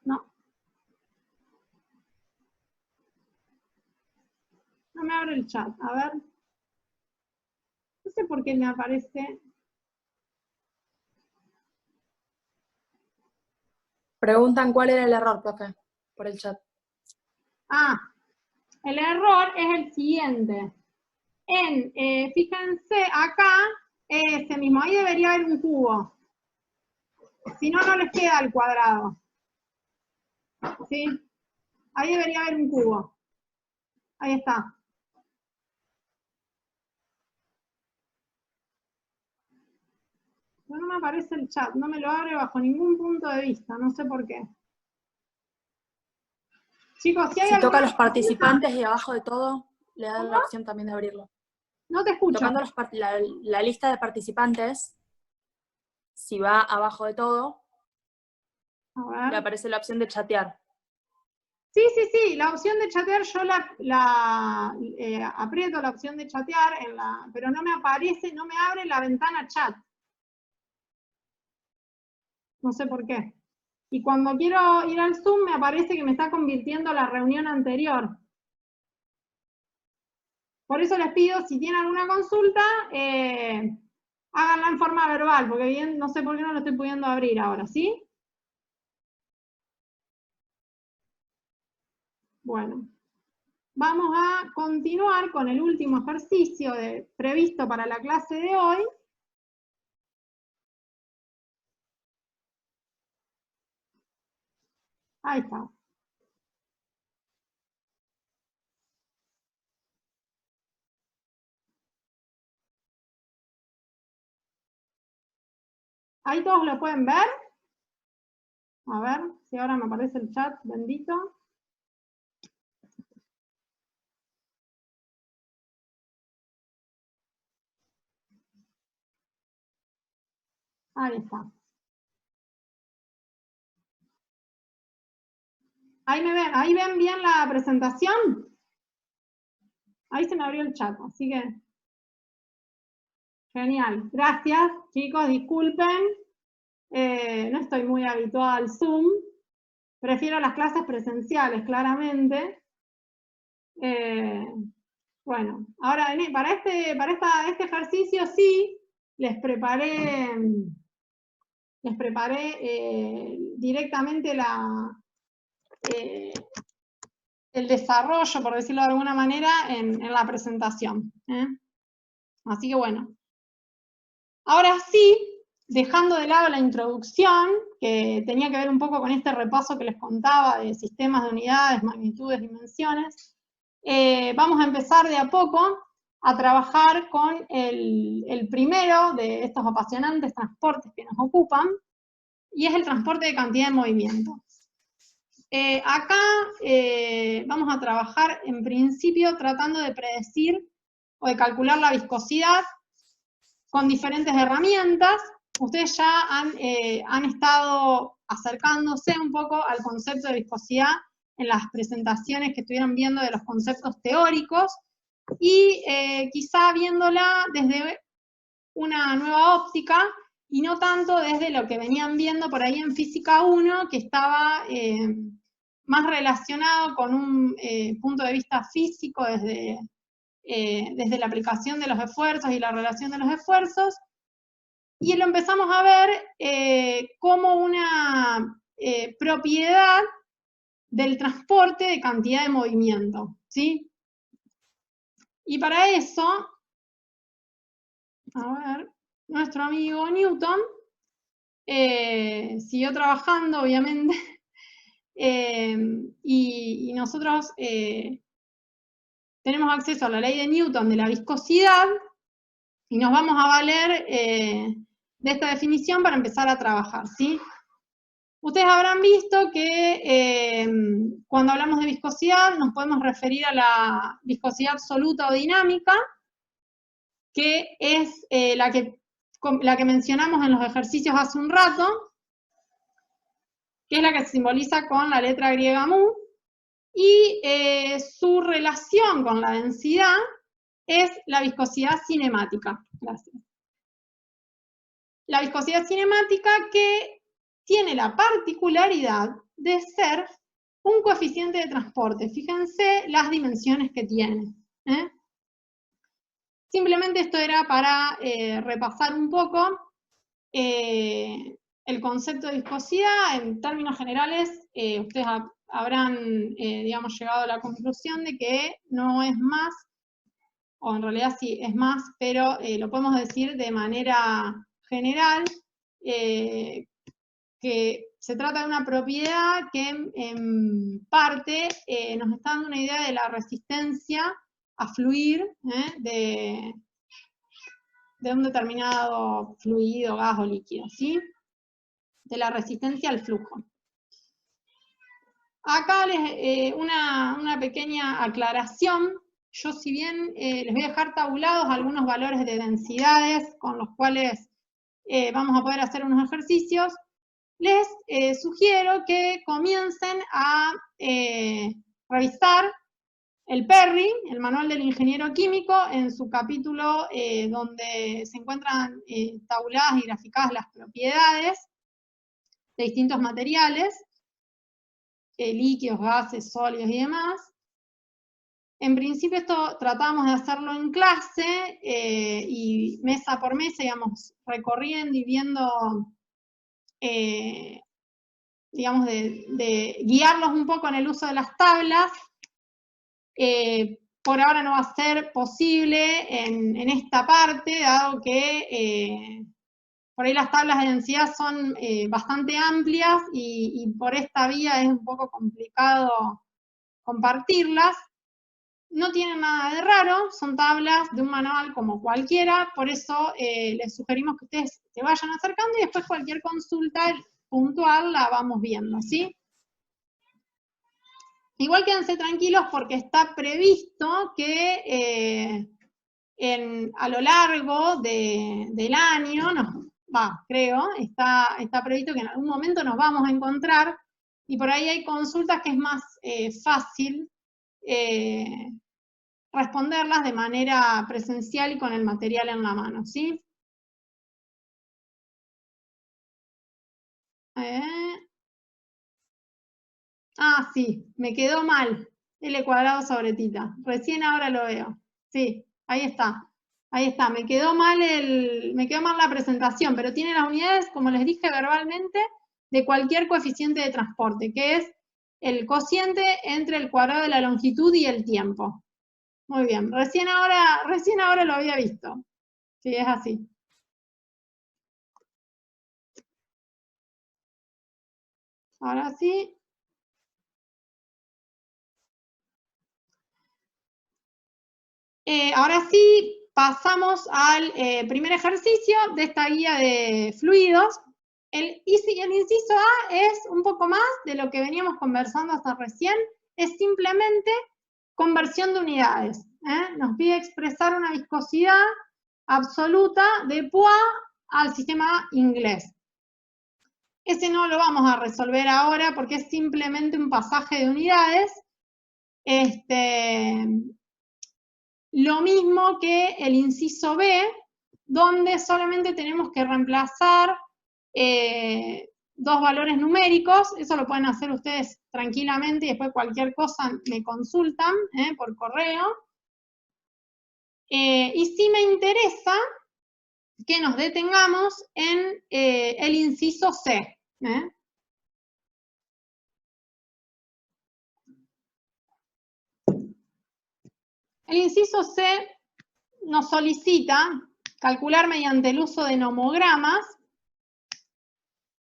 No. No me abre el chat. A ver. No sé por qué me aparece. Preguntan cuál era el error, profe, por el chat. Ah, el error es el siguiente. Fíjense, acá, ese mismo, ahí debería haber un cubo. Si no, no les queda el cuadrado. ¿Sí? Ahí debería haber un cubo. Ahí está. No me aparece el chat, no me lo abre bajo ningún punto de vista, no sé por qué. Chicos, si toca a los participantes y abajo de todo, le dan la opción también de abrirlo. No te escucho. Tocando la lista de participantes, si va abajo de todo, le aparece la opción de chatear. Sí, la opción de chatear yo aprieto la opción de chatear, pero no me aparece, no me abre la ventana chat. No sé por qué. Y cuando quiero ir al Zoom me aparece que me está convirtiendo la reunión anterior. Por eso les pido, si tienen alguna consulta, háganla en forma verbal, porque bien, no sé por qué no lo estoy pudiendo abrir ahora, ¿sí? Bueno, vamos a continuar con el último ejercicio previsto para la clase de hoy. Ahí está. ¿Ahí todos lo pueden ver? A ver si ahora me aparece el chat, bendito. Ahí está. Ahí me ven, ahí ven bien la presentación. Ahí se me abrió el chat, así que genial. Gracias, chicos, disculpen. No estoy muy habituada al Zoom. Prefiero las clases presenciales, claramente. Bueno, ahora para este ejercicio sí, les preparé directamente el desarrollo, por decirlo de alguna manera, en la presentación. Así que bueno. Ahora sí, dejando de lado la introducción, que tenía que ver un poco con este repaso que les contaba de sistemas de unidades, magnitudes, dimensiones, vamos a empezar de a poco a trabajar con el primero de estos apasionantes transportes que nos ocupan, y es el transporte de cantidad de movimiento. Acá vamos a trabajar en principio tratando de predecir o de calcular la viscosidad con diferentes herramientas. Ustedes ya han estado acercándose un poco al concepto de viscosidad en las presentaciones que estuvieron viendo de los conceptos teóricos, y quizá viéndola desde una nueva óptica, y no tanto desde lo que venían viendo por ahí en Física 1, que estaba más relacionado con un punto de vista físico desde la aplicación de los esfuerzos y la relación de los esfuerzos, y lo empezamos a ver como una propiedad del transporte de cantidad de movimiento, ¿sí? Y para eso, a ver, nuestro amigo Newton siguió trabajando, obviamente, y nosotros tenemos acceso a la ley de Newton de la viscosidad, y nos vamos a valer de esta definición para empezar a trabajar, ¿sí? Ustedes habrán visto que cuando hablamos de viscosidad nos podemos referir a la viscosidad absoluta o dinámica, que es la que mencionamos en los ejercicios hace un rato, que es la que se simboliza con la letra griega mu, y su relación con la densidad es la viscosidad cinemática. Gracias. La viscosidad cinemática, que tiene la particularidad de ser un coeficiente de transporte. Fíjense las dimensiones que tiene. Simplemente esto era para repasar un poco el concepto de viscosidad. En términos generales, ustedes habrán, digamos, llegado a la conclusión de que no es más, o en realidad sí es más, pero lo podemos decir de manera general, que se trata de una propiedad que en parte nos está dando una idea de la resistencia a fluir de un determinado fluido, gas o líquido, ¿sí? De la resistencia al flujo. Acá una pequeña aclaración. Yo, si bien les voy a dejar tabulados algunos valores de densidades con los cuales vamos a poder hacer unos ejercicios, les sugiero que comiencen a revisar el PERRI, el Manual del Ingeniero Químico, en su capítulo donde se encuentran tabuladas y graficadas las propiedades de distintos materiales, líquidos, gases, sólidos y demás. En principio esto tratamos de hacerlo en clase y mesa por mesa íbamos recorriendo y viendo, digamos, de guiarlos un poco en el uso de las tablas Por ahora no va a ser posible en esta parte, dado que por ahí las tablas de densidad son bastante amplias y por esta vía es un poco complicado compartirlas. No tienen nada de raro, son tablas de un manual como cualquiera, por eso les sugerimos que ustedes se vayan acercando y después cualquier consulta puntual la vamos viendo, ¿sí? Igual quédense tranquilos porque está previsto que a lo largo del año, creo, está previsto que en algún momento nos vamos a encontrar y por ahí hay consultas que es más fácil responderlas de manera presencial y con el material en la mano, ¿sí? Sí, me quedó mal. L cuadrado sobre tita. Recién ahora lo veo. Sí, ahí está. Ahí está. Me quedó mal la presentación, pero tiene las unidades, como les dije verbalmente, de cualquier coeficiente de transporte, que es el cociente entre el cuadrado de la longitud y el tiempo. Muy bien. Recién ahora lo había visto. Sí, es así. Ahora sí. Ahora sí, pasamos al primer ejercicio de esta guía de fluidos. El inciso A es un poco más de lo que veníamos conversando hasta recién, es simplemente conversión de unidades. Nos pide expresar una viscosidad absoluta de Poix al sistema inglés. Ese no lo vamos a resolver ahora porque es simplemente un pasaje de unidades. Lo mismo que el inciso B, donde solamente tenemos que reemplazar dos valores numéricos. Eso lo pueden hacer ustedes tranquilamente y después cualquier cosa me consultan por correo. Y sí me interesa que nos detengamos en el inciso C. El inciso C nos solicita calcular mediante el uso de nomogramas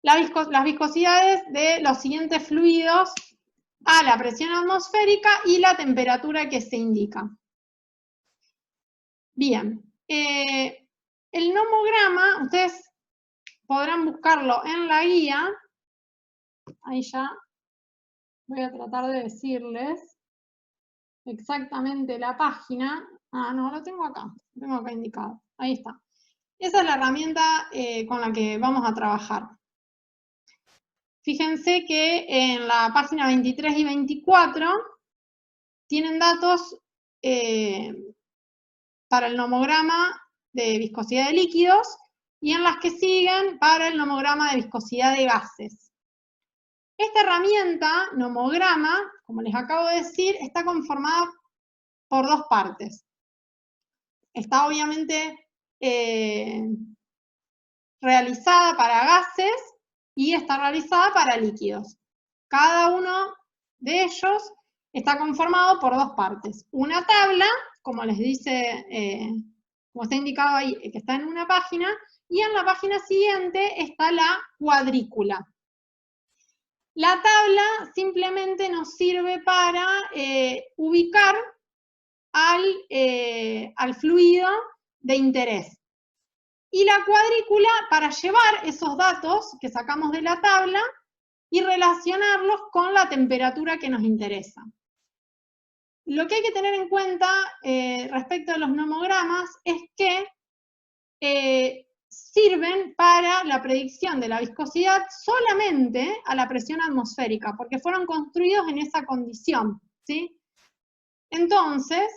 las viscosidades de los siguientes fluidos a la presión atmosférica y la temperatura que se indica. Bien, el nomograma, ustedes podrán buscarlo en la guía. Ahí ya voy a tratar de decirles exactamente la página. No, lo tengo acá indicado. Ahí está. Esa es la herramienta con la que vamos a trabajar. Fíjense que en la página 23 y 24 tienen datos para el nomograma de viscosidad de líquidos y en las que siguen para el nomograma de viscosidad de gases. Esta herramienta, nomograma, como les acabo de decir, está conformada por dos partes. Está obviamente realizada para gases y está realizada para líquidos. Cada uno de ellos está conformado por dos partes. Una tabla, como les dice, como está indicado ahí, que está en una página, y en la página siguiente está la cuadrícula. La tabla simplemente nos sirve para ubicar al fluido de interés. Y la cuadrícula para llevar esos datos que sacamos de la tabla y relacionarlos con la temperatura que nos interesa. Lo que hay que tener en cuenta respecto a los nomogramas es que sirven para la predicción de la viscosidad solamente a la presión atmosférica, porque fueron construidos en esa condición, ¿sí? Entonces,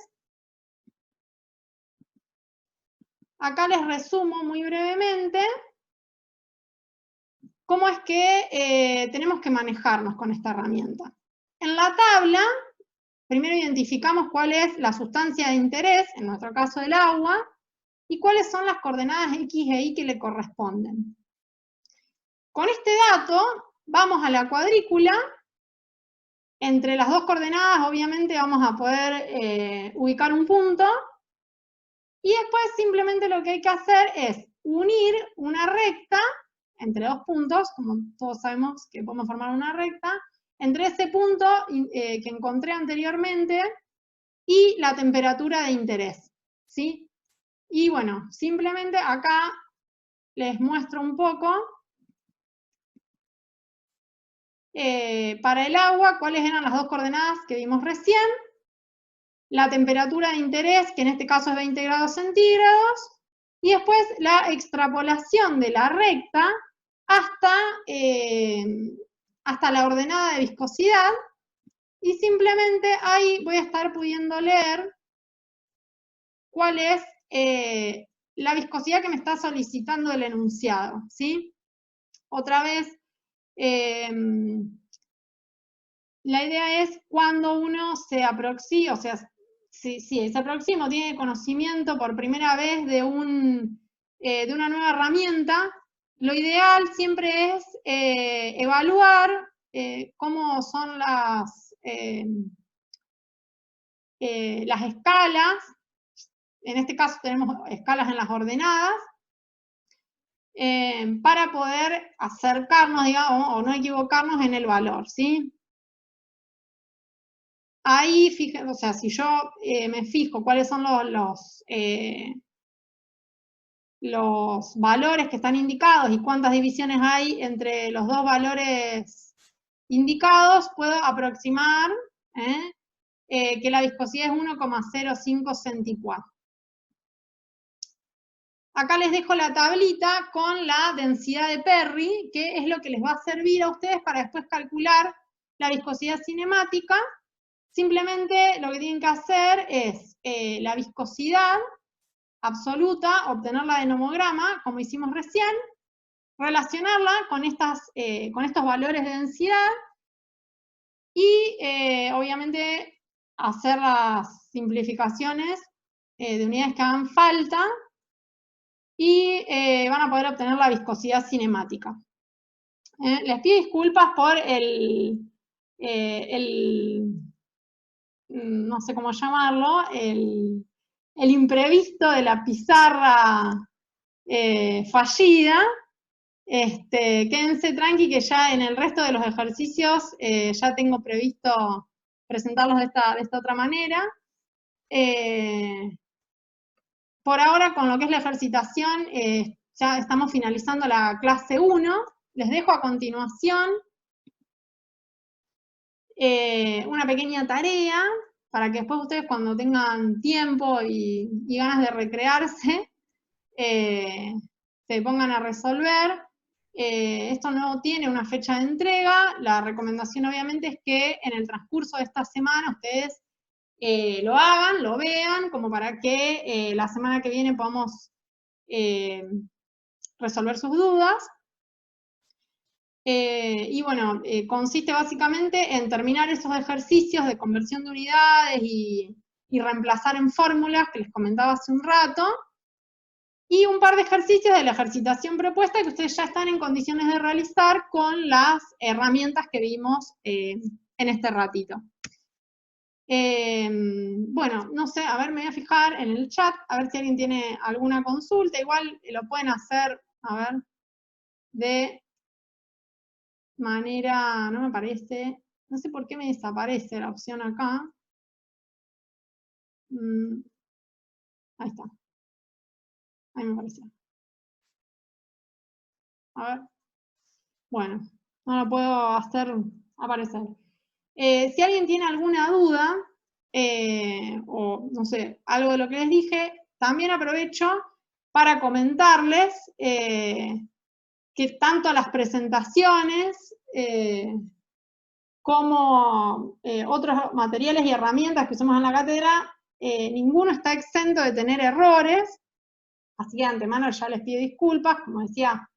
acá les resumo muy brevemente cómo es que tenemos que manejarnos con esta herramienta. En la tabla, primero identificamos cuál es la sustancia de interés, en nuestro caso el agua, y cuáles son las coordenadas X e Y que le corresponden. Con este dato, vamos a la cuadrícula, Entre las dos coordenadas, obviamente, vamos a poder ubicar un punto. Y después simplemente lo que hay que hacer es unir una recta entre dos puntos, como todos sabemos que podemos formar una recta, entre ese punto que encontré anteriormente y la temperatura de interés, ¿sí? Y bueno, simplemente acá les muestro un poco para el agua cuáles eran las dos coordenadas que vimos recién, la temperatura de interés, que en este caso es 20 grados centígrados, y después la extrapolación de la recta hasta la ordenada de viscosidad, y simplemente ahí voy a estar pudiendo leer cuál es la viscosidad que me está solicitando el enunciado, ¿sí? Otra vez, la idea es cuando uno se aproxima, o sea, si se aproxima o tiene conocimiento por primera vez de una nueva herramienta, lo ideal siempre es evaluar cómo son las escalas. En este caso tenemos escalas en las ordenadas, para poder acercarnos, digamos, o no equivocarnos en el valor, ¿sí? Ahí, fíjense, o sea, si yo me fijo cuáles son los valores que están indicados y cuántas divisiones hay entre los dos valores indicados, puedo aproximar que la viscosidad es 1,05 centicuart. Acá les dejo la tablita con la densidad de Perry, que es lo que les va a servir a ustedes para después calcular la viscosidad cinemática. Simplemente lo que tienen que hacer es la viscosidad absoluta, obtenerla de nomograma, como hicimos recién, relacionarla con estos valores de densidad y obviamente hacer las simplificaciones de unidades que hagan falta y van a poder obtener la viscosidad cinemática. Les pido disculpas por no sé cómo llamarlo, el imprevisto de la pizarra fallida. Quédense tranqui que ya en el resto de los ejercicios ya tengo previsto presentarlos de esta otra manera. Por ahora, con lo que es la ejercitación, ya estamos finalizando la clase 1. Les dejo a continuación una pequeña tarea para que después ustedes, cuando tengan tiempo y ganas de recrearse, se pongan a resolver. Esto no tiene una fecha de entrega. La recomendación obviamente es que en el transcurso de esta semana ustedes lo hagan, lo vean, como para que la semana que viene podamos resolver sus dudas. Y bueno, consiste básicamente en terminar esos ejercicios de conversión de unidades y reemplazar en fórmulas que les comentaba hace un rato, y un par de ejercicios de la ejercitación propuesta que ustedes ya están en condiciones de realizar con las herramientas que vimos en este ratito. Bueno, no sé, a ver, me voy a fijar en el chat, a ver si alguien tiene alguna consulta. Igual lo pueden hacer, a ver, de manera, no me aparece, no sé por qué me desaparece la opción acá. Ahí está. Ahí me apareció. A ver. Bueno, no lo puedo hacer aparecer. Si alguien tiene alguna duda, o no sé, algo de lo que les dije, también aprovecho para comentarles que tanto las presentaciones como otros materiales y herramientas que usamos en la cátedra, ninguno está exento de tener errores, así que de antemano ya les pido disculpas. Como decía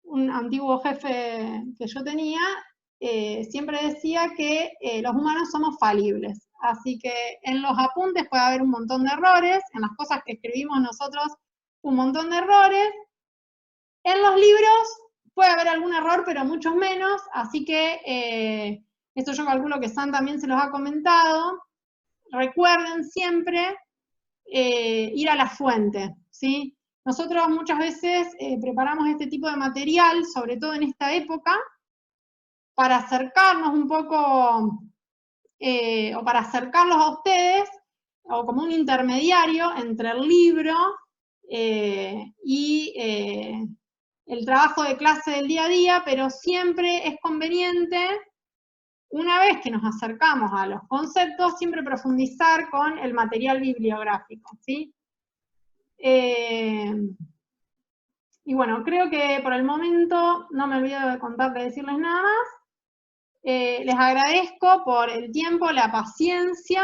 un antiguo jefe que yo tenía, siempre decía que los humanos somos falibles, así que en los apuntes puede haber un montón de errores, en las cosas que escribimos nosotros un montón de errores, en los libros puede haber algún error, pero muchos menos, así que esto yo calculo que San también se los ha comentado, recuerden siempre ir a la fuente, ¿sí? Nosotros muchas veces preparamos este tipo de material, sobre todo en esta época, para acercarnos un poco, o para acercarlos a ustedes, o como un intermediario entre el libro y el trabajo de clase del día a día, pero siempre es conveniente, una vez que nos acercamos a los conceptos, siempre profundizar con el material bibliográfico, ¿sí? Y bueno, creo que por el momento no me olvido de decirles nada más. Les agradezco por el tiempo, la paciencia,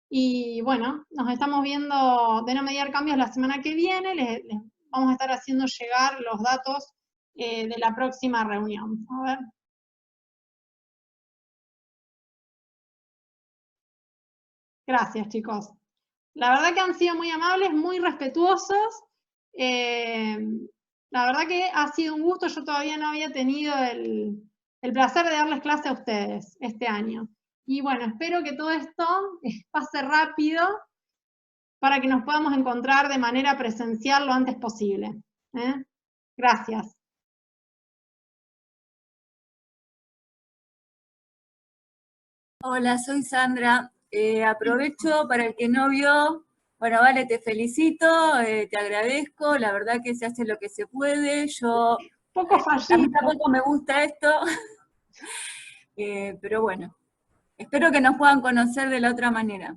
y bueno, nos estamos viendo de no mediar cambios la semana que viene. Les vamos a estar haciendo llegar los datos de la próxima reunión. A ver. Gracias, chicos. La verdad que han sido muy amables, muy respetuosos. La verdad que ha sido un gusto. Yo todavía no había tenido el placer de darles clase a ustedes este año. Y bueno, espero que todo esto pase rápido para que nos podamos encontrar de manera presencial lo antes posible. Gracias. Hola, soy Sandra. Aprovecho para el que no vio, bueno, Vale, te felicito, te agradezco, la verdad que se hace lo que se puede. Yo, a mí tampoco me gusta esto, pero bueno, espero que nos puedan conocer de la otra manera.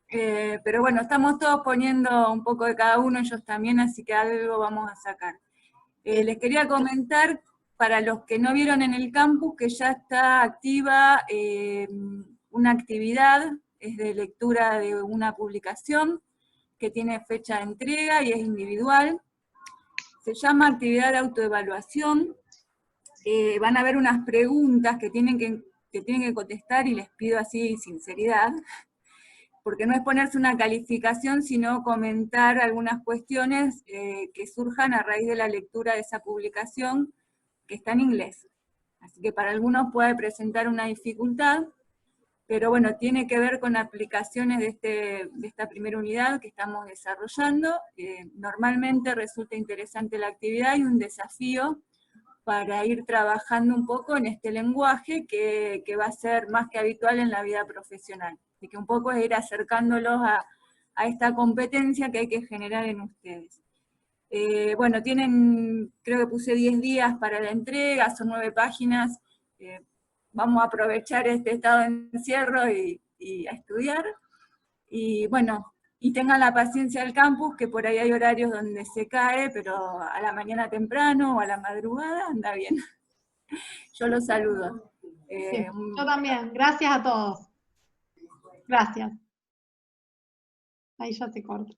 Pero bueno, estamos todos poniendo un poco de cada uno, ellos también, así que algo vamos a sacar. Les quería comentar, para los que no vieron en el campus, que ya está activa una actividad, es de lectura de una publicación, que tiene fecha de entrega y es individual. Se llama actividad de autoevaluación. Van a haber unas preguntas que tienen que contestar, y les pido así sinceridad, porque no es ponerse una calificación, sino comentar algunas cuestiones que surjan a raíz de la lectura de esa publicación, que está en inglés. Así que para algunos puede presentar una dificultad, pero bueno, tiene que ver con aplicaciones de esta primera unidad que estamos desarrollando. Normalmente resulta interesante la actividad y un desafío para ir trabajando un poco en este lenguaje que va a ser más que habitual en la vida profesional. Así que un poco es ir acercándolos a esta competencia que hay que generar en ustedes. Bueno, tienen, creo que puse 10 días para la entrega, son 9 páginas. Vamos a aprovechar este estado de encierro y a estudiar. Y bueno, y tengan la paciencia del campus, que por ahí hay horarios donde se cae, pero a la mañana temprano o a la madrugada anda bien. Yo los saludo. Sí, yo también. Gracias a todos. Gracias. Ahí ya te corto.